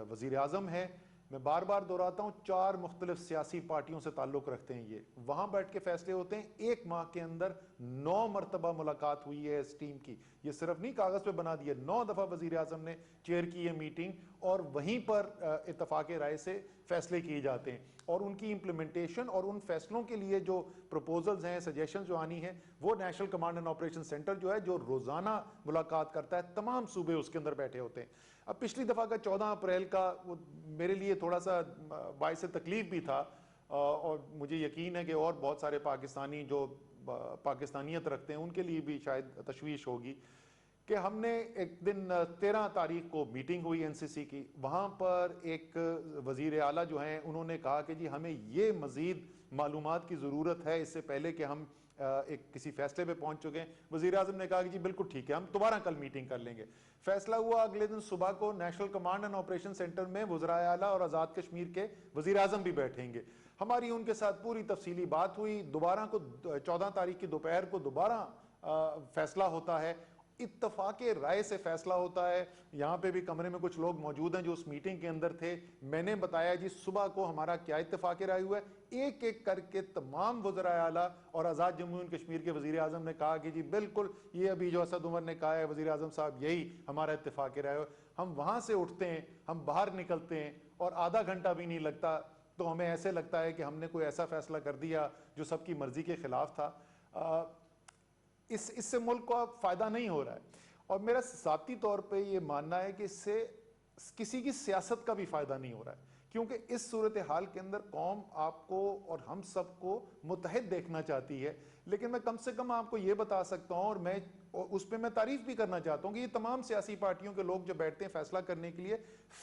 وزیر اعظم ہیں. میں بار بار دہراتا ہوں 4 مختلف سیاسی پارٹیوں سے تعلق رکھتے ہیں. یہ وہاں بیٹھ کے فیصلے ہوتے ہیں. 1 ماہ کے اندر 9 مرتبہ ملاقات ہوئی ہے اس ٹیم کی. یہ صرف نہیں کاغذ پہ بنا دیا، 9 دفعہ وزیر اعظم نے چیئر کی ہے میٹنگ اور وہیں پر اتفاق رائے سے فیصلے کیے جاتے ہیں. اور ان کی امپلیمنٹیشن اور ان فیصلوں کے لیے جو پروپوزلز ہیں، سجیشنز جو آنی ہیں، وہ national command and operation centre جو ہے جو روزانہ ملاقات کرتا ہے، تمام صوبے اس کے اندر بیٹھے ہوتے ہیں. اب پچھلی دفعہ کا 14 اپریل کا وہ میرے لیے تھوڑا سا باعث تکلیف بھی تھا، اور مجھے یقین ہے کہ اور بہت سارے پاکستانی جو پاکستانیت رکھتے ہیں ان کے لیے بھی شاید تشویش ہوگی، کہ ہم نے ایک دن 13 تاریخ کو میٹنگ ہوئی NCC کی. وہاں پر ایک وزیر اعلیٰ جو ہیں انہوں نے کہا کہ جی ہمیں یہ مزید معلومات کی ضرورت ہے اس سے پہلے کہ ہم ایک کسی فیصلے پہ پہنچ چکے ہیں. وزیر اعظم نے کہا کہ جی بالکل ٹھیک ہے، ہم دوبارہ کل میٹنگ کر لیں گے. فیصلہ ہوا اگلے دن صبح کو national command and operation centre میں وزراء اعلیٰ اور آزاد کشمیر کے وزیر اعظم بھی بیٹھیں گے. ہماری ان کے ساتھ پوری تفصیلی بات ہوئی. دوبارہ کو 14 تاریخ کی دوپہر کو دوبارہ فیصلہ ہوتا ہے. اتفاق رائے سے فیصلہ ہوتا ہے. یہاں پہ بھی کمرے میں کچھ لوگ موجود ہیں جو اس میٹنگ کے اندر تھے. میں نے بتایا جی صبح کو ہمارا کیا اتفاق رائے ہوا ہے. ایک ایک کر کے تمام وزراء اعلیٰ اور آزاد جموں اینڈ کشمیر کے وزیر اعظم نے کہا کہ جی بالکل یہ ابھی جو اسد عمر نے کہا ہے وزیر اعظم صاحب، یہی ہمارا اتفاق رائے ہوا. ہم وہاں سے اٹھتے ہیں، ہم باہر نکلتے ہیں اور آدھا گھنٹہ بھی نہیں لگتا تو ہمیں ایسے لگتا ہے کہ ہم نے کوئی ایسا فیصلہ کر دیا جو سب کی مرضی کے خلاف تھا. اس سے ملک کو اب فائدہ نہیں ہو رہا ہے. اور میرا ذاتی طور پہ یہ ماننا ہے کہ اس سے کسی کی سیاست کا بھی فائدہ نہیں ہو رہا ہے، کیونکہ اس صورتحال کے اندر قوم آپ کو اور ہم سب کو متحد دیکھنا چاہتی ہے. لیکن میں کم سے کم آپ کو یہ بتا سکتا ہوں، اور میں اس پہ میں تعریف بھی کرنا چاہتا ہوں کہ یہ تمام سیاسی پارٹیوں کے لوگ جو بیٹھتے ہیں فیصلہ کرنے کے لیے،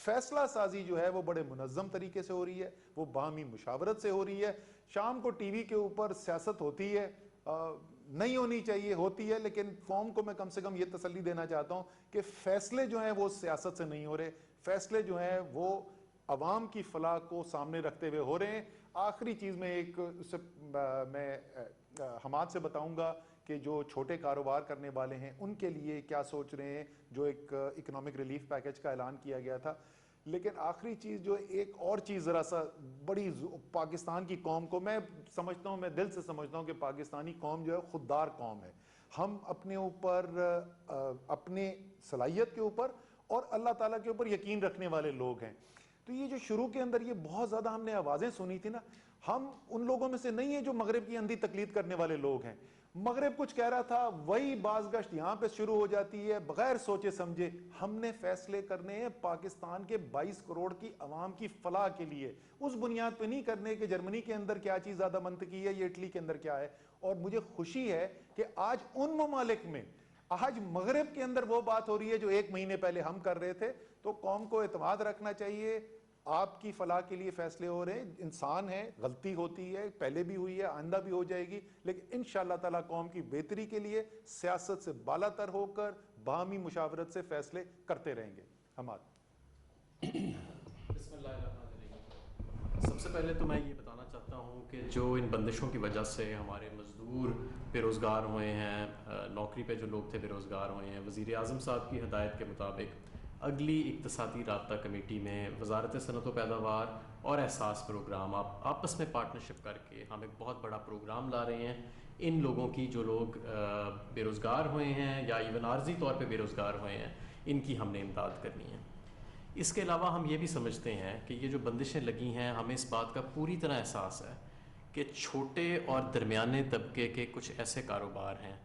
فیصلہ سازی جو ہے وہ بڑے منظم طریقے سے ہو رہی ہے، وہ باہمی مشاورت سے ہو رہی ہے. شام کو ٹی وی کے اوپر سیاست ہوتی ہے، نہیں ہونی چاہیے، ہوتی ہے، لیکن قوم کو میں کم سے کم یہ تسلی دینا چاہتا ہوں کہ فیصلے جو ہیں وہ سیاست سے نہیں ہو رہے، فیصلے جو ہیں وہ عوام کی فلاح کو سامنے رکھتے ہوئے ہو رہے ہیں. آخری چیز میں میں حماد سے بتاؤں گا کہ جو چھوٹے کاروبار کرنے والے ہیں ان کے لیے کیا سوچ رہے ہیں. جو ایک اکنامک ریلیف پیکج کا اعلان کیا گیا تھا، لیکن آخری چیز جو ایک اور چیز ذرا سا بڑی پاکستان کی قوم کو میں سمجھتا ہوں، میں دل سے سمجھتا ہوں کہ پاکستانی قوم جو ہے خوددار قوم ہے. ہم اپنے اوپر، اپنے صلاحیت کے اوپر اور اللہ تعالیٰ کے اوپر یقین رکھنے والے لوگ ہیں. تو یہ جو شروع کے اندر یہ بہت زیادہ ہم نے آوازیں سنی تھی نا, ہم ان لوگوں میں سے نہیں ہیں جو مغرب کی اندھی تقلید کرنے والے لوگ ہیں. مغرب کچھ کہہ رہا تھا, وہی باز گشت یہاں پہ شروع ہو جاتی ہے بغیر سوچے سمجھے. ہم نے فیصلے کرنے ہیں پاکستان کے 22 کروڑ کی عوام کی فلاح کے لیے, اس بنیاد پہ نہیں کرنے کہ جرمنی کے اندر کیا چیز زیادہ منطقی ہے یا اٹلی کے اندر کیا ہے. اور مجھے خوشی ہے کہ آج ان ممالک میں, آج مغرب کے اندر وہ بات ہو رہی ہے جو 1 مہینے پہلے ہم کر رہے تھے. تو قوم کو اعتماد رکھنا چاہیے, آپ کی فلاح کے لیے فیصلے ہو رہے ہیں. انسان ہے, غلطی ہوتی ہے, پہلے بھی ہوئی ہے, آئندہ بھی ہو جائے گی, لیکن انشاءاللہ تعالیٰ قوم کی بہتری کے لیے سیاست سے بالا تر ہو کر باہمی مشاورت سے فیصلے کرتے رہیں گے. حماد. بسم اللہ الرحمن الرحیم. سب سے پہلے تو میں یہ بتانا چاہتا ہوں کہ جو ان بندشوں کی وجہ سے ہمارے مزدور بے روزگار ہوئے ہیں, نوکری پہ جو لوگ تھے بے روزگار ہوئے ہیں, وزیر اعظم صاحب کی ہدایت کے مطابق اگلی اقتصادی رابطہ کمیٹی میں وزارت صنعت و پیداوار اور احساس پروگرام آپ آپس میں پارٹنرشپ کر کے ہم ایک بہت بڑا پروگرام لا رہے ہیں. ان لوگوں کی جو لوگ بے روزگار ہوئے ہیں یا ایون عارضی طور پہ بے روزگار ہوئے ہیں, ان کی ہم نے امداد کرنی ہے. اس کے علاوہ ہم یہ بھی سمجھتے ہیں کہ یہ جو بندشیں لگی ہیں, ہمیں اس بات کا پوری طرح احساس ہے کہ چھوٹے اور درمیانے طبقے کے کچھ ایسے کاروبار ہیں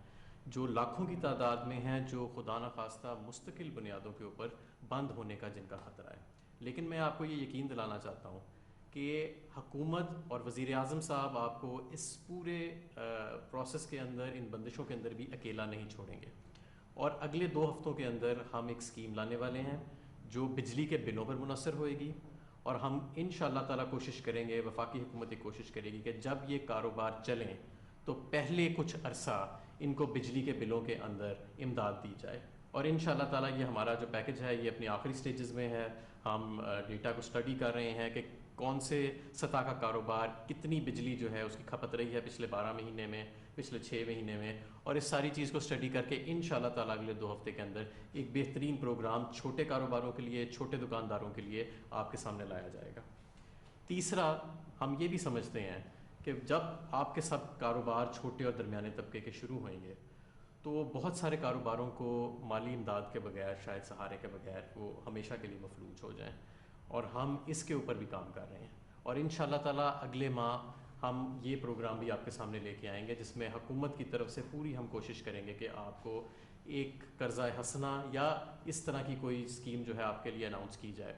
جو لاکھوں کی تعداد میں ہیں, جو خدا نخواستہ مستقل بنیادوں کے اوپر بند ہونے کا جن کا خطرہ ہے. لیکن میں آپ کو یہ یقین دلانا چاہتا ہوں کہ حکومت اور وزیر اعظم صاحب آپ کو اس پورے پروسیس کے اندر, ان بندشوں کے اندر بھی اکیلا نہیں چھوڑیں گے. اور اگلے 2 ہفتوں کے اندر ہم ایک اسکیم لانے والے ہیں جو بجلی کے بلوں پر منحصر ہوئے گی, اور ہم انشاءاللہ تعالیٰ کوشش کریں گے, وفاقی حکومت یہ کوشش کرے گی کہ جب یہ کاروبار چلیں تو پہلے کچھ عرصہ ان کو بجلی کے بلوں کے اندر امداد دی جائے. اور انشاءاللہ تعالیٰ یہ ہمارا جو پیکج ہے یہ اپنی آخری سٹیجز میں ہے. ہم ڈیٹا کو سٹڈی کر رہے ہیں کہ کون سے سطح کا کاروبار کتنی بجلی جو ہے اس کی کھپت رہی ہے پچھلے 12 مہینے میں, پچھلے 6 مہینے میں, اور اس ساری چیز کو سٹڈی کر کے انشاءاللہ تعالیٰ اگلے 2 ہفتے کے اندر ایک بہترین پروگرام چھوٹے کاروباروں کے لیے, چھوٹے دکانداروں کے لیے آپ کے سامنے لایا جائے گا. تیسرا, ہم یہ بھی سمجھتے ہیں کہ جب آپ کے سب کاروبار چھوٹے اور درمیانے طبقے کے شروع ہوئیں گے تو بہت سارے کاروباروں کو مالی امداد کے بغیر, شاید سہارے کے بغیر, وہ ہمیشہ کے لیے مفلوج ہو جائیں, اور ہم اس کے اوپر بھی کام کر رہے ہیں. اور انشاءاللہ تعالیٰ اگلے ماہ ہم یہ پروگرام بھی آپ کے سامنے لے کے آئیں گے جس میں حکومت کی طرف سے پوری ہم کوشش کریں گے کہ آپ کو ایک قرضہ حسنہ یا اس طرح کی کوئی اسکیم جو ہے آپ کے لیے اناؤنس کی جائے.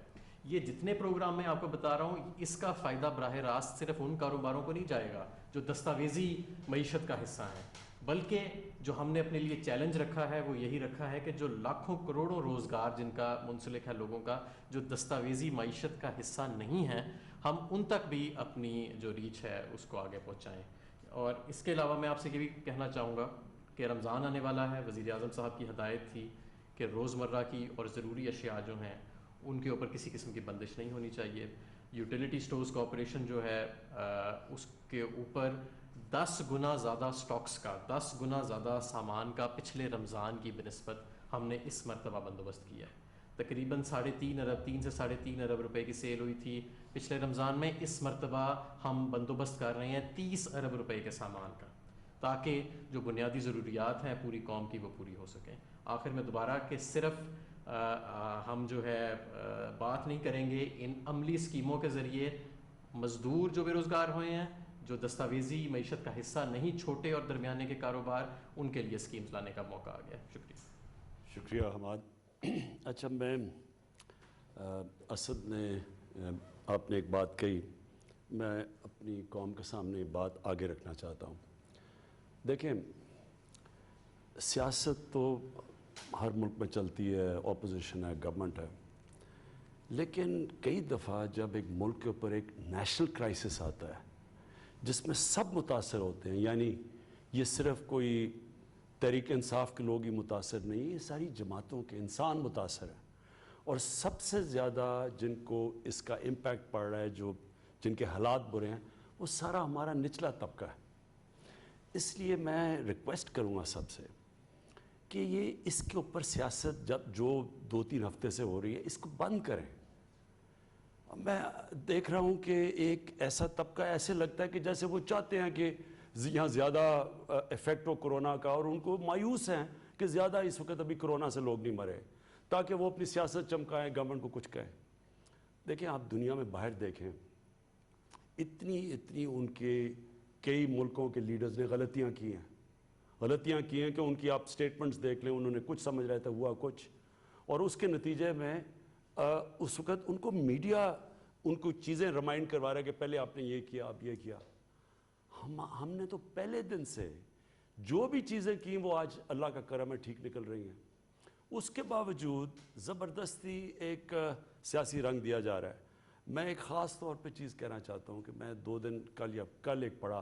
یہ جتنے پروگرام میں آپ کو بتا رہا ہوں, اس کا فائدہ براہ راست صرف ان کاروباروں کو نہیں جائے گا جو دستاویزی معیشت کا حصہ ہیں, بلکہ جو ہم نے اپنے لیے چیلنج رکھا ہے وہ یہی رکھا ہے کہ جو لاکھوں کروڑوں روزگار جن کا منسلک ہے لوگوں کا, جو دستاویزی معیشت کا حصہ نہیں ہیں, ہم ان تک بھی اپنی جو ریچ ہے اس کو آگے پہنچائیں. اور اس کے علاوہ میں آپ سے یہ بھی کہنا چاہوں گا کہ رمضان آنے والا ہے. وزیر اعظم صاحب کی ہدایت تھی کہ روزمرہ کی اور ضروری اشیاء جو ہیں ان کے اوپر کسی قسم کی بندش نہیں ہونی چاہیے. یوٹیلیٹی سٹورز کارپوریشن جو ہے اس کے اوپر 10 گنا زیادہ سٹاکس کا, 10 گنا زیادہ سامان کا پچھلے رمضان کی بنسبت ہم نے اس مرتبہ بندوبست کیا ہے. تقریباً 3.5 ارب, 3 سے 3.5 ارب روپے کی سیل ہوئی تھی پچھلے رمضان میں. اس مرتبہ ہم بندوبست کر رہے ہیں 30 ارب روپے کے سامان کا, تاکہ جو بنیادی ضروریات ہیں پوری قوم کی وہ پوری ہو سکیں. آخر میں دوبارہ کہ صرف ہم جو ہے بات نہیں کریں گے, ان عملی اسکیموں کے ذریعے مزدور جو بے روزگار ہوئے ہیں, جو دستاویزی معیشت کا حصہ نہیں, چھوٹے اور درمیانے کے کاروبار, ان کے لیے اسکیمز لانے کا موقع آ گیا. شکریہ حماد. اچھا, میں اسد نے, آپ نے ایک بات کہی, میں اپنی قوم کے سامنے بات آگے رکھنا چاہتا ہوں. دیکھیں, سیاست تو ہر ملک میں چلتی ہے, اپوزیشن ہے, گورنمنٹ ہے, لیکن کئی دفعہ جب ایک ملک کے اوپر ایک نیشنل کرائسس آتا ہے جس میں سب متاثر ہوتے ہیں, یعنی یہ صرف کوئی تحریک انصاف کے لوگ ہی متاثر نہیں, یہ ساری جماعتوں کے انسان متاثر ہیں, اور سب سے زیادہ جن کو اس کا امپیکٹ پڑ رہا ہے, جو جن کے حالات برے ہیں, وہ سارا ہمارا نچلا طبقہ ہے. اس لیے میں ریکویسٹ کروں گا سب سے کہ یہ اس کے اوپر سیاست جب جو 2-3 ہفتے سے ہو رہی ہے اس کو بند کریں. میں دیکھ رہا ہوں کہ ایک ایسا طبقہ ایسے لگتا ہے کہ جیسے وہ چاہتے ہیں کہ یہاں زیادہ افیکٹ ہو کرونا کا, اور ان کو مایوس ہیں کہ زیادہ اس وقت ابھی کرونا سے لوگ نہیں مرے, تاکہ وہ اپنی سیاست چمکائیں, گورنمنٹ کو کچھ کہیں. دیکھیں آپ دنیا میں باہر دیکھیں، اتنی ان کے کئی ملکوں کے لیڈرز نے غلطیاں کی ہیں کہ ان کی آپ سٹیٹمنٹس دیکھ لیں، انہوں نے کچھ سمجھ رہا تھا، ہوا کچھ، اور اس کے نتیجے میں اس وقت ان کو میڈیا ان کو چیزیں ریمائنڈ کروا رہا ہے کہ پہلے آپ نے یہ کیا، آپ یہ کیا۔ ہم نے تو پہلے دن سے جو بھی چیزیں کی وہ آج اللہ کا کرم ہے ٹھیک نکل رہی ہیں، اس کے باوجود زبردستی ایک سیاسی رنگ دیا جا رہا ہے۔ میں ایک خاص طور پہ چیز کہنا چاہتا ہوں کہ میں 2 دن کل ایک پڑھا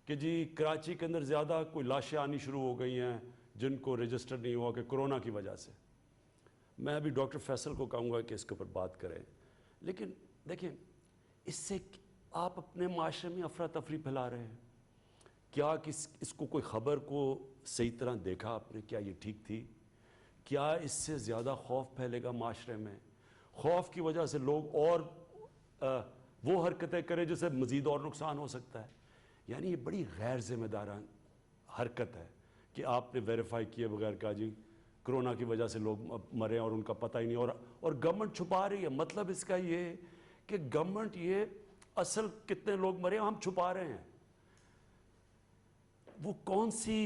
کہ جی کراچی کے اندر زیادہ کوئی لاشیں آنی شروع ہو گئی ہیں جن کو رجسٹر نہیں ہوا کہ کرونا کی وجہ سے۔ میں ابھی ڈاکٹر فیصل کو کہوں گا کہ اس کے اوپر بات کریں، لیکن دیکھیں اس سے آپ اپنے معاشرے میں افراتفری پھیلا رہے ہیں۔ کیا اس کو کوئی خبر کو صحیح طرح دیکھا آپ نے؟ کیا یہ ٹھیک تھی؟ کیا اس سے زیادہ خوف پھیلے گا معاشرے میں؟ خوف کی وجہ سے لوگ اور وہ حرکتیں کریں جس سے مزید اور نقصان ہو سکتا ہے۔ یعنی یہ بڑی غیر ذمہ دارانہ حرکت ہے کہ آپ نے ویریفائی کیے بغیر کہا جی کرونا کی وجہ سے لوگ مرے اور ان کا پتہ ہی نہیں، اور گورنمنٹ چھپا رہی ہے۔ مطلب اس کا یہ کہ گورنمنٹ یہ اصل کتنے لوگ مرے ہم چھپا رہے ہیں۔ وہ کون سی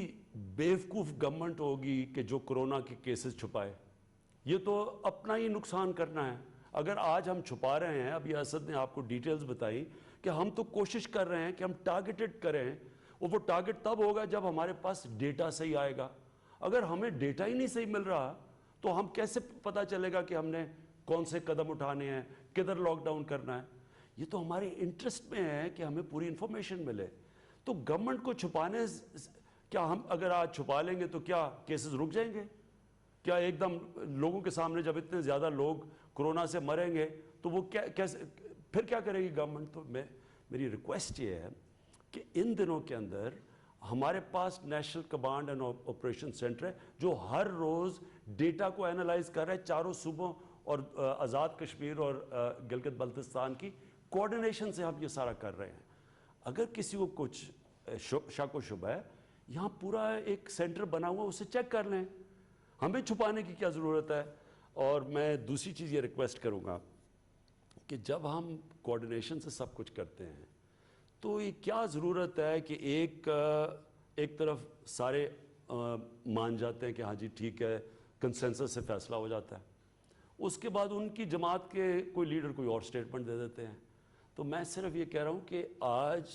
بیوقوف گورنمنٹ ہوگی کہ جو کرونا کے کیسز چھپائے؟ یہ تو اپنا ہی نقصان کرنا ہے۔ اگر آج ہم چھپا رہے ہیں، ابھی اسد نے آپ کو ڈیٹیلز بتائی کہ ہم تو کوشش کر رہے ہیں کہ ہم ٹارگیٹڈ کریں، اور وہ ٹارگیٹ تب ہوگا جب ہمارے پاس ڈیٹا صحیح آئے گا۔ اگر ہمیں ڈیٹا ہی نہیں صحیح مل رہا تو ہم کیسے پتہ چلے گا کہ ہم نے کون سے قدم اٹھانے ہیں، کدھر لاک ڈاؤن کرنا ہے؟ یہ تو ہمارے انٹرسٹ میں ہے کہ ہمیں پوری انفارمیشن ملے۔ تو گورنمنٹ کو چھپانے، کیا ہم اگر آج چھپا لیں گے تو کیا کیسز رک جائیں گے؟ کیا ایک دم لوگوں کے سامنے جب اتنے زیادہ لوگ کرونا سے مریں گے تو وہ کیسے پھر کیا کرے گی گورنمنٹ؟ تو میری ریکویسٹ یہ ہے کہ ان دنوں کے اندر ہمارے پاس national command and operation centre ہے جو ہر روز ڈیٹا کو اینالائز کر رہا ہے، چاروں صوبوں اور آزاد کشمیر اور گلگت بلتستان کی کوآرڈینیشن سے ہم یہ سارا کر رہے ہیں۔ اگر کسی کو کچھ شک و شبہ ہے، یہاں پورا ایک سینٹر بنا ہوا، اسے چیک کر لیں، ہمیں چھپانے کی کیا ضرورت ہے؟ اور میں دوسری چیز یہ ریکویسٹ کروں گا کہ جب ہم کوآرڈینیشن سے سب کچھ کرتے ہیں تو یہ کیا ضرورت ہے کہ ایک طرف سارے مان جاتے ہیں کہ ہاں جی ٹھیک ہے، کنسنسس سے فیصلہ ہو جاتا ہے، اس کے بعد ان کی جماعت کے کوئی لیڈر کوئی اور سٹیٹمنٹ دے دیتے ہیں۔ تو میں صرف یہ کہہ رہا ہوں کہ آج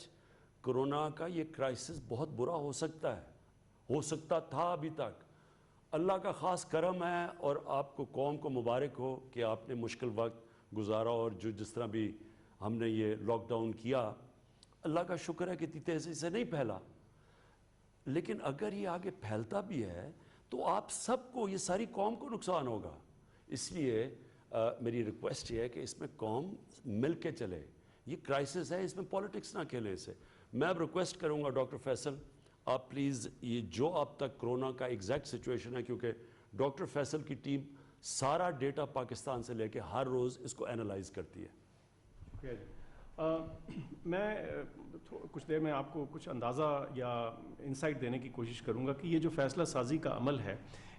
کرونا کا یہ کرائسس بہت برا ہو سکتا ہے، ہو سکتا تھا ابھی تک۔ اللہ کا خاص کرم ہے اور آپ کو قوم کو مبارک ہو کہ آپ نے مشکل وقت گزارا، اور جس طرح بھی ہم نے یہ لاک ڈاؤن کیا، اللہ کا شکر ہے کہ اتنی تیزی سے نہیں پھیلا۔ لیکن اگر یہ آگے پھیلتا بھی ہے تو آپ سب کو، یہ ساری قوم کو نقصان ہوگا۔ اس لیے میری ریکویسٹ یہ ہے کہ اس میں قوم مل کے چلے۔ یہ کرائسس ہے، اس میں پالیٹکس نہ کھیلیں اسے۔ میں اب ریکویسٹ کروں گا ڈاکٹر فیصل، آپ پلیز یہ جو اب تک کرونا کا ایگزیکٹ سچویشن ہے، کیونکہ ڈاکٹر فیصل کی ٹیم سارا ڈیٹا پاکستان سے لے کے ہر روز اس کو اینالائز کرتی ہے۔ میں کچھ دیر میں آپ کو کچھ اندازہ یا انسائٹ دینے کی کوشش کروں گا کہ یہ جو فیصلہ سازی کا عمل ہے،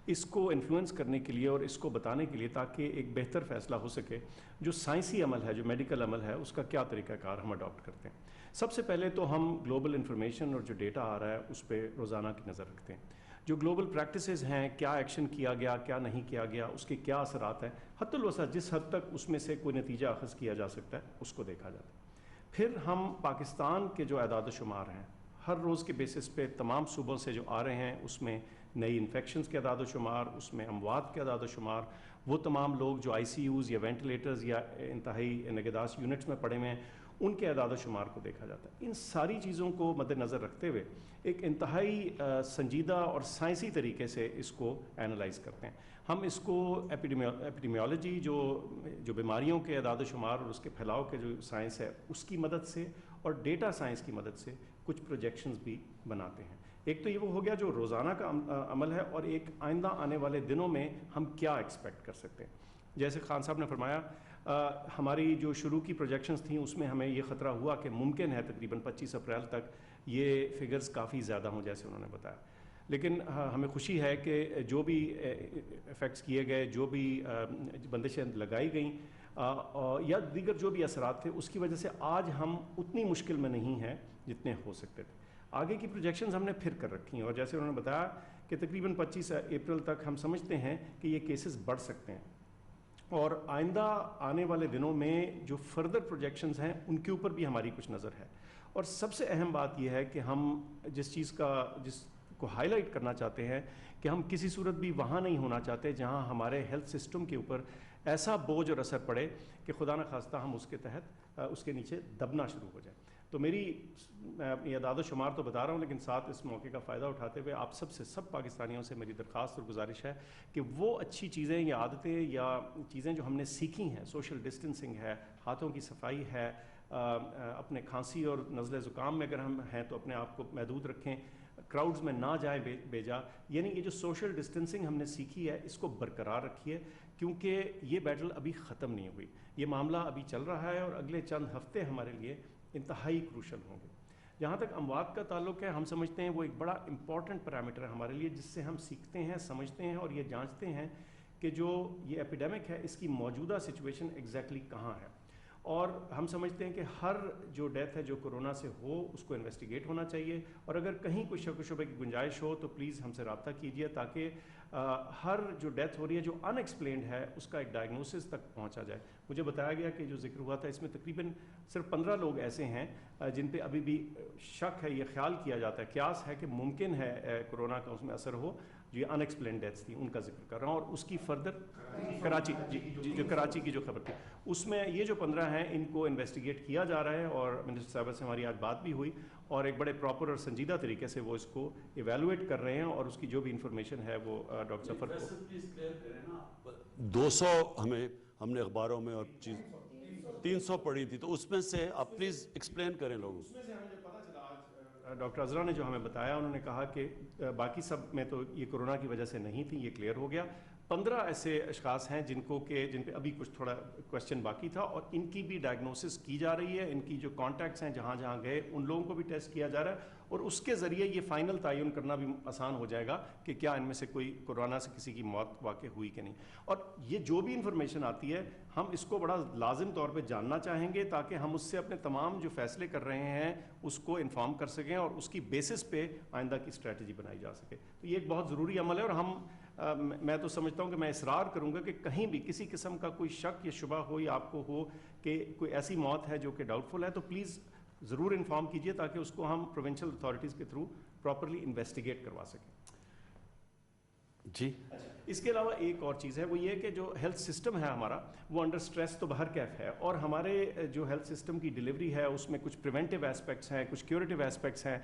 اس کو انفلوئنس کرنے کے لیے اور اس کو بتانے کے لیے تاکہ ایک بہتر فیصلہ ہو سکے، جو سائنسی عمل ہے، جو میڈیکل عمل ہے، اس کا کیا طریقہ کار ہم اڈاپٹ کرتے ہیں۔ سب سے پہلے تو ہم گلوبل انفارمیشن اور جو ڈیٹا آ رہا ہے اس پہ روزانہ کی نظر رکھتے ہیں۔ جو گلوبل پریکٹسز ہیں، کیا ایکشن کیا گیا، کیا نہیں کیا گیا، اس کے کیا اثرات ہیں، حتی الوسع جس حد تک اس میں سے کوئی نتیجہ اخذ کیا جا سکتا ہے اس کو دیکھا جاتا ہے۔ پھر ہم پاکستان کے جو اعداد و شمار ہیں، ہر روز کے بیسس پہ تمام صوبوں سے جو آ رہے ہیں، اس میں نئی انفیکشنز کے اعداد و شمار، اس میں اموات کے اعداد و شمار، وہ تمام لوگ جو آئی سی یوز یا وینٹیلیٹرز یا انتہائی نگہداشت یونٹس میں پڑے ہوئے ہیں، ان کے اعداد و شمار کو دیکھا جاتا ہے۔ ان ساری چیزوں کو مد نظر رکھتے ہوئے ایک انتہائی سنجیدہ اور سائنسی طریقے سے اس کو اینالائز کرتے ہیں۔ ہم اس کو ایپیڈیمیولوجی جو بیماریوں کے اعداد و شمار اور اس کے پھیلاؤ کے جو سائنس ہے اس کی مدد سے اور ڈیٹا سائنس کی مدد سے کچھ پروجیکشنز بھی بناتے ہیں۔ ایک تو یہ وہ ہو گیا جو روزانہ کا عمل ہے، اور ایک آئندہ آنے والے دنوں میں ہم کیا ایکسپیکٹ کر سکتے ہیں۔ جیسے خان صاحب نے فرمایا، ہماری جو شروع کی پروجیکشنز تھیں اس میں ہمیں یہ خطرہ ہوا کہ ممکن ہے تقریباً 25 اپریل تک یہ فگرز کافی زیادہ ہوں، جیسے انہوں نے بتایا۔ لیکن ہمیں خوشی ہے کہ جو بھی ایفیکٹس کیے گئے، جو بھی بندشیں لگائی گئیں، یا دیگر جو بھی اثرات تھے اس کی وجہ سے آج ہم اتنی مشکل میں نہیں ہیں جتنے ہو سکتے تھے. آگے کی پروجیکشنز ہم نے پھر کر رکھی ہیں، اور جیسے انہوں نے بتایا کہ تقریباً 25 اپریل تک ہم سمجھتے ہیں کہ یہ کیسز بڑھ سکتے ہیں، اور آئندہ آنے والے دنوں میں جو فردر پروجیکشنز ہیں ان کے اوپر بھی ہماری کچھ نظر ہے. اور سب سے اہم بات یہ ہے کہ ہم جس کو ہائی لائٹ کرنا چاہتے ہیں کہ ہم کسی صورت بھی وہاں نہیں ہونا چاہتے جہاں ہمارے ہیلتھ سسٹم کے اوپر ایسا بوجھ اور اثر پڑے کہ خدا نہ خواستہ ہم اس کے تحت اس کے نیچے دبنا شروع ہو جائے. تو میں اپنی اعداد و شمار تو بتا رہا ہوں، لیکن ساتھ اس موقع کا فائدہ اٹھاتے ہوئے آپ سب پاکستانیوں سے میری درخواست اور گزارش ہے کہ وہ اچھی چیزیں یا عادتیں یا چیزیں جو ہم نے سیکھی ہیں، سوشل ڈسٹنسنگ ہے، ہاتھوں کی صفائی ہے، اپنے کھانسی اور نزلے زکام میں اگر ہم ہیں تو اپنے آپ کو محدود رکھیں، کراؤڈز میں نہ جائیں بیجا. یعنی یہ جو سوشل ڈسٹنسنگ ہم نے سیکھی ہے اس کو برقرار رکھیے، کیونکہ یہ بیٹل ابھی ختم نہیں ہوئی، یہ معاملہ ابھی چل رہا ہے اور اگلے چند ہفتے ہمارے لیے انتہائی کروشل ہوں گے. جہاں تک اموات کا تعلق ہے، ہم سمجھتے ہیں وہ ایک بڑا امپورٹنٹ پیرامیٹر ہے ہمارے لیے، جس سے ہم سیکھتے ہیں، سمجھتے ہیں اور یہ جانچتے ہیں کہ جو یہ ایپیڈیمک ہے اس کی موجودہ سچویشن ایگزیکٹلی کہاں ہے. اور ہم سمجھتے ہیں کہ ہر جو ڈیتھ ہے جو کورونا سے ہو اس کو انویسٹیگیٹ ہونا چاہیے، اور اگر کہیں کوئی شک و شبہ کی گنجائش ہو تو پلیز ہم سے رابطہ کیجیے، تاکہ ہر جو ڈیتھ ہو رہی ہے جو ان ایکسپلینڈ ہے اس کا ایک ڈائگنوسس تک پہنچا جائے. مجھے بتایا گیا کہ جو ذکر ہوا تھا اس میں تقریباً صرف 15 لوگ ایسے ہیں جن پہ ابھی بھی شک ہے، یہ خیال کیا جاتا ہے، قیاس ہے کہ ممکن ہے کورونا کا اس میں اثر ہو. جو ان ایکسپلینڈ ڈیتھس تھیں ان کا ذکر کر رہا ہوں، اور اس کی فردر کراچی جو کراچی کی جو خبر تھی اس میں یہ جو 15 ہیں ان کو انویسٹیگیٹ کیا جا رہا ہے، اور منسٹر صاحبہ سے ہماری آج بات بھی ہوئی اور ایک بڑے پراپر اور سنجیدہ طریقے سے وہ اس کو ایویلویٹ کر رہے ہیں، اور اس کی جو بھی انفارمیشن ہے وہ ڈاکٹر ظفر کو 200 ہم نے اخباروں میں اور 300 پڑھی تھی، تو اس میں سے آپ پلیز ایکسپلین کریں لوگوں. اس میں سے ہمیں جو پتہ چلا آج ڈاکٹر عذرا نے جو ہمیں بتایا، انہوں نے کہا کہ باقی سب میں تو یہ کورونا کی وجہ سے نہیں تھی، یہ کلیئر ہو گیا. 15 ایسے اشخاص ہیں جن پہ ابھی کچھ تھوڑا کوشچن باقی تھا، اور ان کی بھی ڈائگنوسس کی جا رہی ہے. ان کی جو کانٹیکٹس ہیں جہاں جہاں گئے ان لوگوں کو بھی ٹیسٹ کیا جا رہا ہے، اور اس کے ذریعے یہ فائنل تعین کرنا بھی آسان ہو جائے گا کہ کیا ان میں سے کوئی کورونا سے کسی کی موت واقع ہوئی کہ نہیں. اور یہ جو بھی انفارمیشن آتی ہے ہم اس کو بڑا لازم طور پہ جاننا چاہیں گے، تاکہ ہم اس سے اپنے تمام جو فیصلے کر رہے ہیں اس کو انفارم کر سکیں اور اس کی بیسس پہ آئندہ کی اسٹریٹجی بنائی جا سکے. تو یہ ایک بہت ضروری عمل ہے، اور میں تو سمجھتا ہوں کہ میں اصرار کروں گا کہ کہیں بھی کسی قسم کا کوئی شک یا شبہ ہو یا آپ کو ہو کہ کوئی ایسی موت ہے جو کہ ڈاؤٹ فل ہے، تو پلیز ضرور انفارم کیجئے تاکہ اس کو ہم پروونشل اتھارٹیز کے تھرو پراپرلی انویسٹیگیٹ کروا سکیں. جی اس کے علاوہ ایک اور چیز ہے، وہ یہ کہ جو ہیلتھ سسٹم ہے ہمارا وہ انڈر سٹریس تو بہر کیف ہے، اور ہمارے جو ہیلتھ سسٹم کی ڈیلیوری ہے اس میں کچھ پریونٹیو ایسپیکٹس ہیں، کچھ کیوریٹیو ایسپیکٹس ہیں.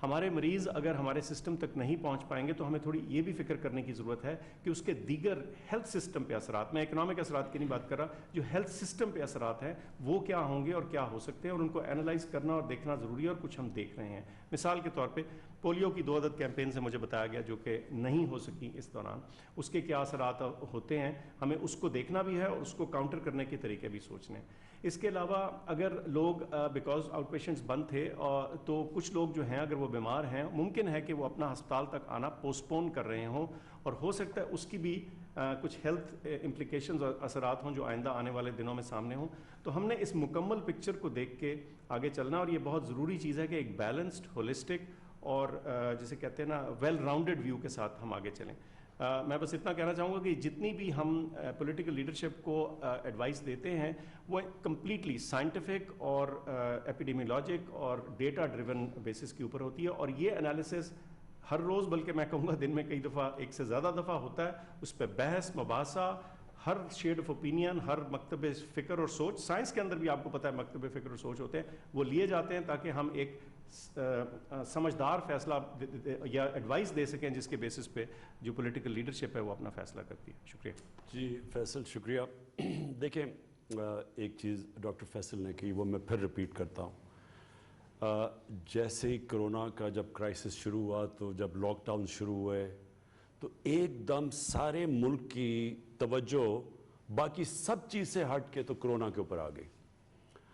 ہمارے مریض اگر ہمارے سسٹم تک نہیں پہنچ پائیں گے تو ہمیں تھوڑی یہ بھی فکر کرنے کی ضرورت ہے کہ اس کے دیگر ہیلتھ سسٹم پہ اثرات، میں اکنامک اثرات کی نہیں بات کر رہا، جو ہیلتھ سسٹم پہ اثرات ہیں وہ کیا ہوں گے اور کیا ہو سکتے ہیں، اور ان کو اینالائز کرنا اور دیکھنا ضروری ہے، اور کچھ ہم دیکھ رہے ہیں. مثال کے طور پہ پولیو کی 2 عدد کیمپین سے مجھے بتایا گیا جو کہ نہیں ہو سکی اس دوران، اس کے کیا اثرات ہوتے ہیں، ہمیں اس کو دیکھنا بھی ہے اور اس کو کاؤنٹر کرنے کے طریقے بھی سوچنے ہیں. اس کے علاوہ اگر لوگ بیکاز آؤٹ پیشنٹس بند تھے تو کچھ لوگ جو ہیں اگر وہ بیمار ہیں ممکن ہے کہ وہ اپنا ہسپتال تک آنا پوسٹ پون کر رہے ہوں، اور ہو سکتا ہے اس کی بھی کچھ ہیلتھ امپلیکیشنز اور اثرات ہوں جو آئندہ آنے والے دنوں میں سامنے ہوں. تو ہم نے اس مکمل پکچر کو دیکھ کے آگے چلنا، اور یہ بہت ضروری چیز ہے کہ ایک بیلنسڈ، ہولسٹک اور جسے کہتے ہیں نا ویل راؤنڈڈ ویو کے ساتھ ہم آگے چلیں. میں بس اتنا کہنا چاہوں گا کہ جتنی بھی ہم پولیٹیکل لیڈرشپ کو ایڈوائس دیتے ہیں وہ کمپلیٹلی سائنٹیفک اور ایپیڈیمیولوجک اور ڈیٹا ڈریون بیسس کے اوپر ہوتی ہے، اور یہ انالیسس ہر روز بلکہ میں کہوں گا دن میں کئی دفعہ، ایک سے زیادہ دفعہ ہوتا ہے. اس پہ بحث مباحثہ، ہر شیڈ آف اوپینین، ہر مکتب فکر اور سوچ، سائنس کے اندر بھی آپ کو پتہ ہے مکتب فکر اور سوچ ہوتے ہیں، وہ لیے جاتے ہیں تاکہ ہم ایک سمجھدار فیصلہ یا ایڈوائس دے سکیں جس کے بیسس پہ جو پولیٹیکل لیڈرشپ ہے وہ اپنا فیصلہ کرتی ہے. شکریہ. جی فیصل شکریہ. دیکھیں ایک چیز ڈاکٹر فیصل نے کی وہ میں پھر ریپیٹ کرتا ہوں. جیسے ہی کرونا کا جب کرائسس شروع ہوا، تو جب لاک ڈاؤن شروع ہوئے تو ایک دم سارے ملک کی توجہ باقی سب چیز سے ہٹ کے تو کرونا کے اوپر آ گئی.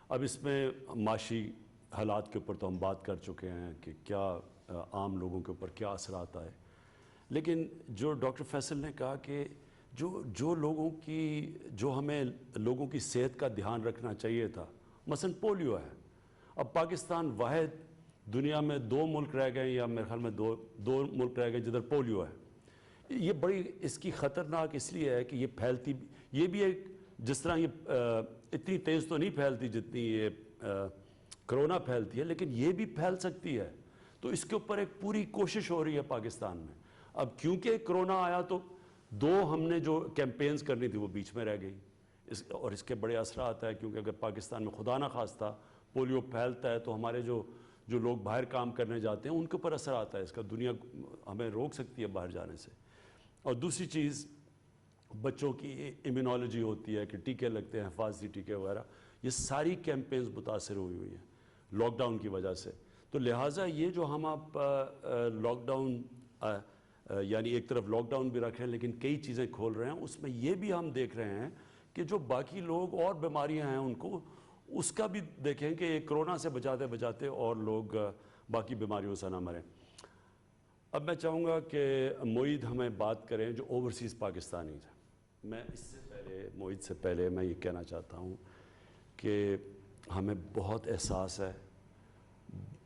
اب اس میں معاشی حالات کے اوپر تو ہم بات کر چکے ہیں کہ کیا عام لوگوں کے اوپر کیا اثرات آئے، لیکن جو ڈاکٹر فیصل نے کہا کہ جو لوگوں کی جو ہمیں لوگوں کی صحت کا دھیان رکھنا چاہیے تھا، مثلا پولیو ہے، اب پاکستان واحد دنیا میں 2 ملک رہ گئے، یا میرے خیال میں دو ملک رہ گئے جدھر پولیو ہے. یہ بڑی اس کی خطرناک اس لیے ہے کہ یہ پھیلتی، یہ بھی ایک جس طرح یہ اتنی تیز تو نہیں پھیلتی جتنی یہ کرونا پھیلتی ہے، لیکن یہ بھی پھیل سکتی ہے. تو اس کے اوپر ایک پوری کوشش ہو رہی ہے پاکستان میں. اب کیونکہ کرونا آیا تو 2 ہم نے جو کیمپینز کرنی تھی وہ بیچ میں رہ گئی، اور اس کے بڑے اثرات ہیں، کیونکہ اگر پاکستان میں خدا نہ خواستہ پولیو پھیلتا ہے تو ہمارے جو لوگ باہر کام کرنے جاتے ہیں ان کے اوپر اثر آتا ہے اس کا. دنیا ہمیں روک سکتی ہے باہر جانے سے. اور دوسری چیز بچوں کی امیونالوجی ہوتی ہے کہ ٹیکے لگتے ہیں، حفاظتی ٹیکے وغیرہ، یہ ساری کیمپینز متاثر ہوئی ہیں لاک ڈاؤن کی وجہ سے. تو لہٰذا یہ جو ہم آپ لاک ڈاؤن یعنی ایک طرف لاک ڈاؤن بھی رکھ رہے ہیں لیکن کئی چیزیں کھول رہے ہیں، اس میں یہ بھی ہم دیکھ رہے ہیں کہ جو باقی لوگ اور بیماریاں ہیں ان کو اس کا بھی دیکھیں کہ کرونا سے بچاتے بچاتے اور لوگ باقی بیماریوں سے نہ مریں. اب میں چاہوں گا کہ معید ہمیں بات کریں جو اوورسیز پاکستانی ہیں. میں اس سے پہلے معید سے پہلے میں یہ کہنا چاہتا ہوں کہ ہمیں بہت احساس ہے،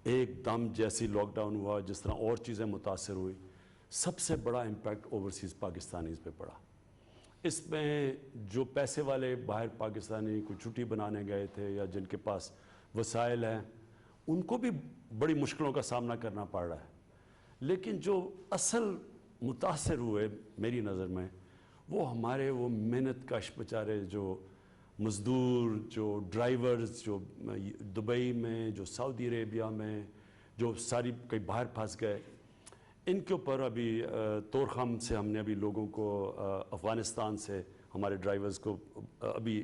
ایک دم جیسی لاک ڈاؤن ہوا جس طرح اور چیزیں متاثر ہوئی، سب سے بڑا امپیکٹ اوورسیز پاکستانیز پہ پڑا. اس میں جو پیسے والے باہر پاکستانی کوئی چھٹی بنانے گئے تھے یا جن کے پاس وسائل ہیں ان کو بھی بڑی مشکلوں کا سامنا کرنا پڑ رہا ہے. لیکن جو اصل متاثر ہوئے میری نظر میں وہ ہمارے وہ محنت کش بیچارے جو مزدور، جو ڈرائیورز جو دبئی میں، جو سعودی عربیہ میں، جو ساری کئی باہر پھنس گئے، ان کے اوپر ابھی طورخم سے ہم نے ابھی لوگوں کو افغانستان سے ہمارے ڈرائیورز کو ابھی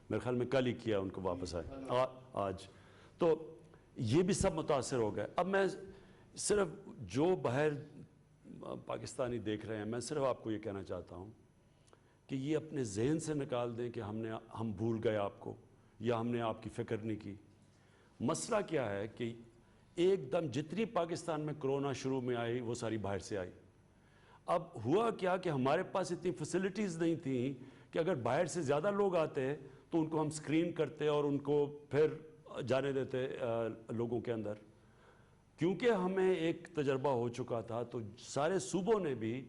میرے خیال میں کل ہی کیا، ان کو واپس آئے آج. تو یہ بھی سب متاثر ہو گئے. اب میں صرف جو باہر پاکستانی دیکھ رہے ہیں میں صرف آپ کو یہ کہنا چاہتا ہوں کہ یہ اپنے ذہن سے نکال دیں کہ ہم بھول گئے آپ کو یا ہم نے آپ کی فکر نہیں کی. مسئلہ کیا ہے کہ ایک دم جتنی پاکستان میں کرونا شروع میں آئی وہ ساری باہر سے آئی. اب ہوا کیا کہ ہمارے پاس اتنی فیسلٹیز نہیں تھیں کہ اگر باہر سے زیادہ لوگ آتے تو ان کو ہم سکرین کرتے اور ان کو پھر جانے دیتے لوگوں کے اندر. کیونکہ ہمیں ایک تجربہ ہو چکا تھا تو سارے صوبوں نے بھی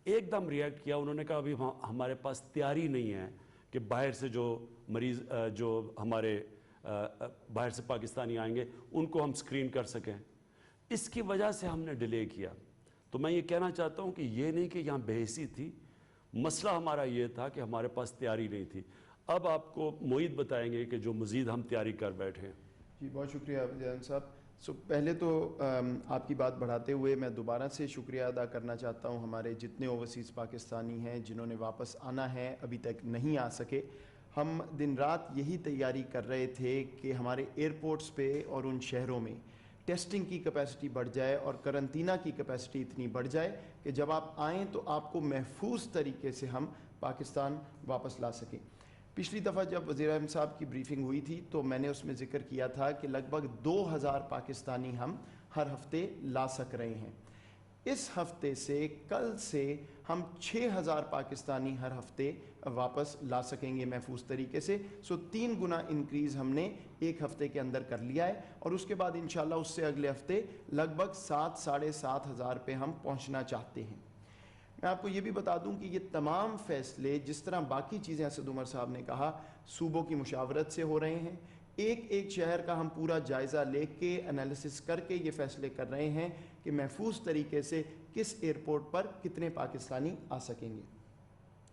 ایک دم ریئیکٹ کیا. انہوں نے کہا ابھی ہمارے پاس تیاری نہیں ہے کہ باہر سے جو مریض جو ہمارے باہر سے پاکستانی آئیں گے ان کو ہم سکرین کر سکیں. اس کی وجہ سے ہم نے ڈیلے کیا. تو میں یہ کہنا چاہتا ہوں کہ یہ نہیں کہ یہاں بے حسی تھی، مسئلہ ہمارا یہ تھا کہ ہمارے پاس تیاری نہیں تھی. اب آپ کو معید بتائیں گے کہ جو مزید ہم تیاری کر بیٹھے ہیں. جی بہت شکریہ جان صاحب. پہلے تو آپ کی بات بڑھاتے ہوئے میں دوبارہ سے شکریہ ادا کرنا چاہتا ہوں ہمارے جتنے اوورسیز پاکستانی ہیں جنہوں نے واپس آنا ہے، ابھی تک نہیں آ سکے. ہم دن رات یہی تیاری کر رہے تھے کہ ہمارے ایئرپورٹس پہ اور ان شہروں میں ٹیسٹنگ کی کیپیسٹی بڑھ جائے اور کرنطینہ کی کیپیسٹی اتنی بڑھ جائے کہ جب آپ آئیں تو آپ کو محفوظ طریقے سے ہم پاکستان واپس لا سکیں. پچھلی دفعہ جب وزیر اعظم صاحب کی بریفنگ ہوئی تھی تو میں نے اس میں ذکر کیا تھا کہ لگ بھگ 2000 پاکستانی ہم ہر ہفتے لا سک رہے ہیں. اس ہفتے سے کل سے ہم 6000 پاکستانی ہر ہفتے واپس لا سکیں گے محفوظ طریقے سے. 3 گنا انکریز ہم نے ایک ہفتے کے اندر کر لیا ہے اور اس کے بعد انشاءاللہ اس سے اگلے ہفتے لگ بھگ 7,500 پہ ہم پہنچنا چاہتے ہیں. میں آپ کو یہ بھی بتا دوں کہ یہ تمام فیصلے جس طرح باقی چیزیں اسد عمر صاحب نے کہا صوبوں کی مشاورت سے ہو رہے ہیں. ایک شہر کا ہم پورا جائزہ لے کے انالیسس کر کے یہ فیصلے کر رہے ہیں کہ محفوظ طریقے سے کس ایئرپورٹ پر کتنے پاکستانی آ سکیں گے.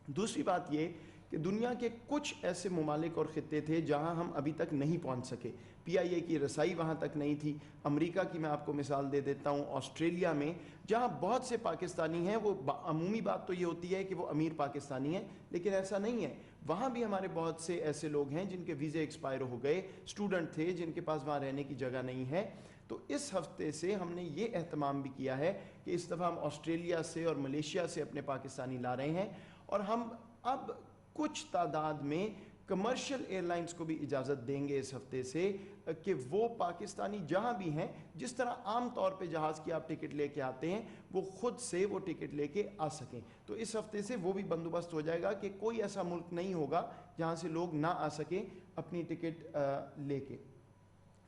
دوسری بات یہ کہ دنیا کے کچھ ایسے ممالک اور خطے تھے جہاں ہم ابھی تک نہیں پہنچ سکے. پی آئی اے کی رسائی وہاں تک نہیں تھی. امریکہ کی میں آپ کو مثال دے دیتا ہوں، آسٹریلیا میں جہاں بہت سے پاکستانی ہیں، وہ عمومی بات تو یہ ہوتی ہے کہ وہ امیر پاکستانی ہیں، لیکن ایسا نہیں ہے. وہاں بھی ہمارے بہت سے ایسے لوگ ہیں جن کے ویزے ایکسپائر ہو گئے، اسٹوڈنٹ تھے جن کے پاس وہاں رہنے کی جگہ نہیں ہے. تو اس ہفتے سے ہم نے یہ اہتمام بھی کیا ہے کہ اس دفعہ ہم آسٹریلیا سے اور ملیشیا سے اپنے پاکستانی لا رہے ہیں اور ہم اب کچھ تعداد میں کمرشل ایئرلائنس کو بھی اجازت دیں گے اس ہفتے سے کہ وہ پاکستانی جہاں بھی ہیں، جس طرح عام طور پہ جہاز کی آپ ٹکٹ لے کے آتے ہیں، وہ خود سے وہ ٹکٹ لے کے آ سکیں. تو اس ہفتے سے وہ بھی بندوبست ہو جائے گا کہ کوئی ایسا ملک نہیں ہوگا جہاں سے لوگ نہ آ سکیں اپنی ٹکٹ لے کے.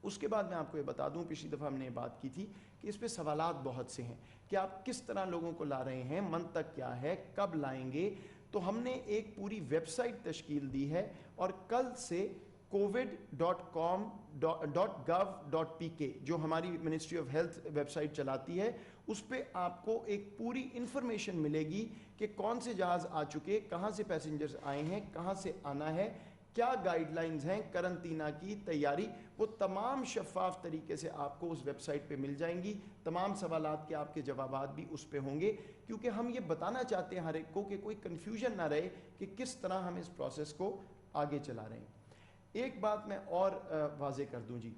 اس کے بعد میں آپ کو یہ بتا دوں، پچھلی دفعہ ہم نے یہ بات کی تھی کہ اس پہ سوالات بہت سے ہیں کہ آپ کس طرح لوگوں کو لا رہے ہیں، منطق کیا ہے، کب لائیں گے. تو ہم نے ایک پوری ویب سائٹ تشکیل دی ہے اور کل سے covid.com.gov.pk جو ہماری ministry of health website چلاتی ہے، اس پہ آپ کو ایک پوری انفارمیشن ملے گی کہ کون سے جہاز آ چکے، کہاں سے پیسنجرز آئے ہیں، کہاں سے آنا ہے، کیا گائیڈ لائنز ہیں، کرنطینہ کی تیاری، وہ تمام شفاف طریقے سے آپ کو اس ویب سائٹ پہ مل جائیں گی. تمام سوالات کے آپ کے جوابات بھی اس پہ ہوں گے، کیونکہ ہم یہ بتانا چاہتے ہیں ہر ایک کو کہ کوئی کنفیوژن نہ رہے کہ کس طرح ہم اس پروسیس کو آگے چلا رہے ہیں. ایک بات میں اور واضح کر دوں جی،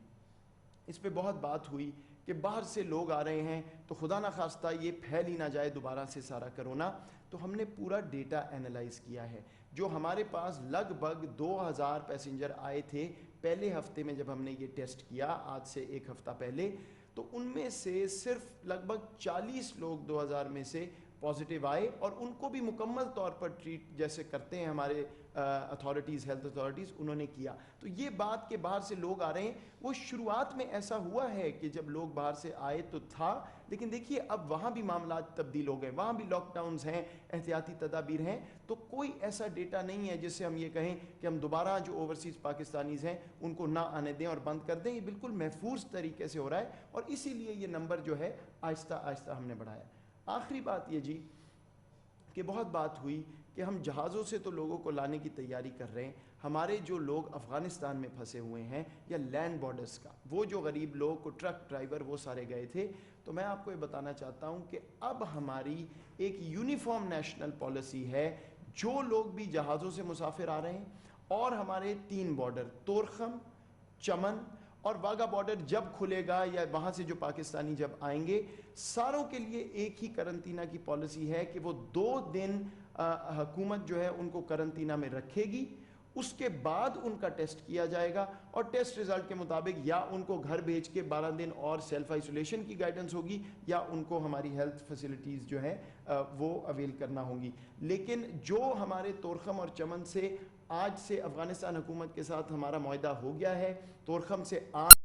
اس پہ بہت بات ہوئی کہ باہر سے لوگ آ رہے ہیں تو خدا نہ خواستہ یہ پھیل ہی نہ جائے دوبارہ سے سارا کرونا. تو ہم نے پورا ڈیٹا اینالائز کیا ہے. جو ہمارے پاس لگ بھگ 2000 پیسنجر آئے تھے پہلے ہفتے میں جب ہم نے یہ ٹیسٹ کیا آج سے ایک ہفتہ پہلے، تو ان میں سے صرف لگ بھگ 40 لوگ 2000 میں سے پازیٹیو آئے، اور ان کو بھی مکمل طور پر ٹریٹ جیسے کرتے ہیں ہمارے اتھارٹیز، ہیلتھ اتھارٹیز، انہوں نے کیا. تو یہ بات کہ باہر سے لوگ آ رہے ہیں، وہ شروعات میں ایسا ہوا ہے کہ جب لوگ باہر سے آئے تو تھا، لیکن دیکھیے اب وہاں بھی معاملات تبدیل ہو گئے، وہاں بھی لاک ڈاؤنز ہیں، احتیاطی تدابیر ہیں. تو کوئی ایسا ڈیٹا نہیں ہے جس سے ہم یہ کہیں کہ ہم دوبارہ جو اوورسیز پاکستانیز ہیں ان کو نہ آنے دیں اور بند کر دیں. یہ بالکل محفوظ طریقے سے ہو رہا ہے، اور اسی لیے یہ نمبر جو ہے آہستہ آہستہ ہم نے بڑھایا. آخری بات یہ جی کہ بہت بات ہوئی کہ ہم جہازوں سے تو لوگوں کو لانے کی تیاری کر رہے ہیں. ہمارے جو لوگ افغانستان میں پھنسے ہوئے ہیں یا لینڈ بارڈرز کا، وہ جو غریب لوگ کو ٹرک ڈرائیور وہ سارے گئے تھے، تو میں آپ کو یہ بتانا چاہتا ہوں کہ اب ہماری ایک یونیفارم نیشنل پالیسی ہے. جو لوگ بھی جہازوں سے مسافر آ رہے ہیں، اور ہمارے 3 بارڈر طورخم، چمن اور واگا بارڈر جب کھلے گا یا وہاں سے جو پاکستانی جب آئیں گے، ساروں کے لیے ایک ہی کرنطینہ کی پالیسی ہے کہ وہ 2 دن حکومت جو ہے ان کو کرنطینہ میں رکھے گی. اس کے بعد ان کا ٹیسٹ کیا جائے گا، اور ٹیسٹ ریزلٹ کے مطابق یا ان کو گھر بھیج کے 12 دن اور سیلف آئسولیشن کی گائیڈنس ہوگی، یا ان کو ہماری ہیلتھ فیسلٹیز جو ہیں وہ اویل کرنا ہوں گی. لیکن جو ہمارے طورخم اور چمن سے آج سے افغانستان حکومت کے ساتھ ہمارا معاہدہ ہو گیا ہے، طورخم سے آج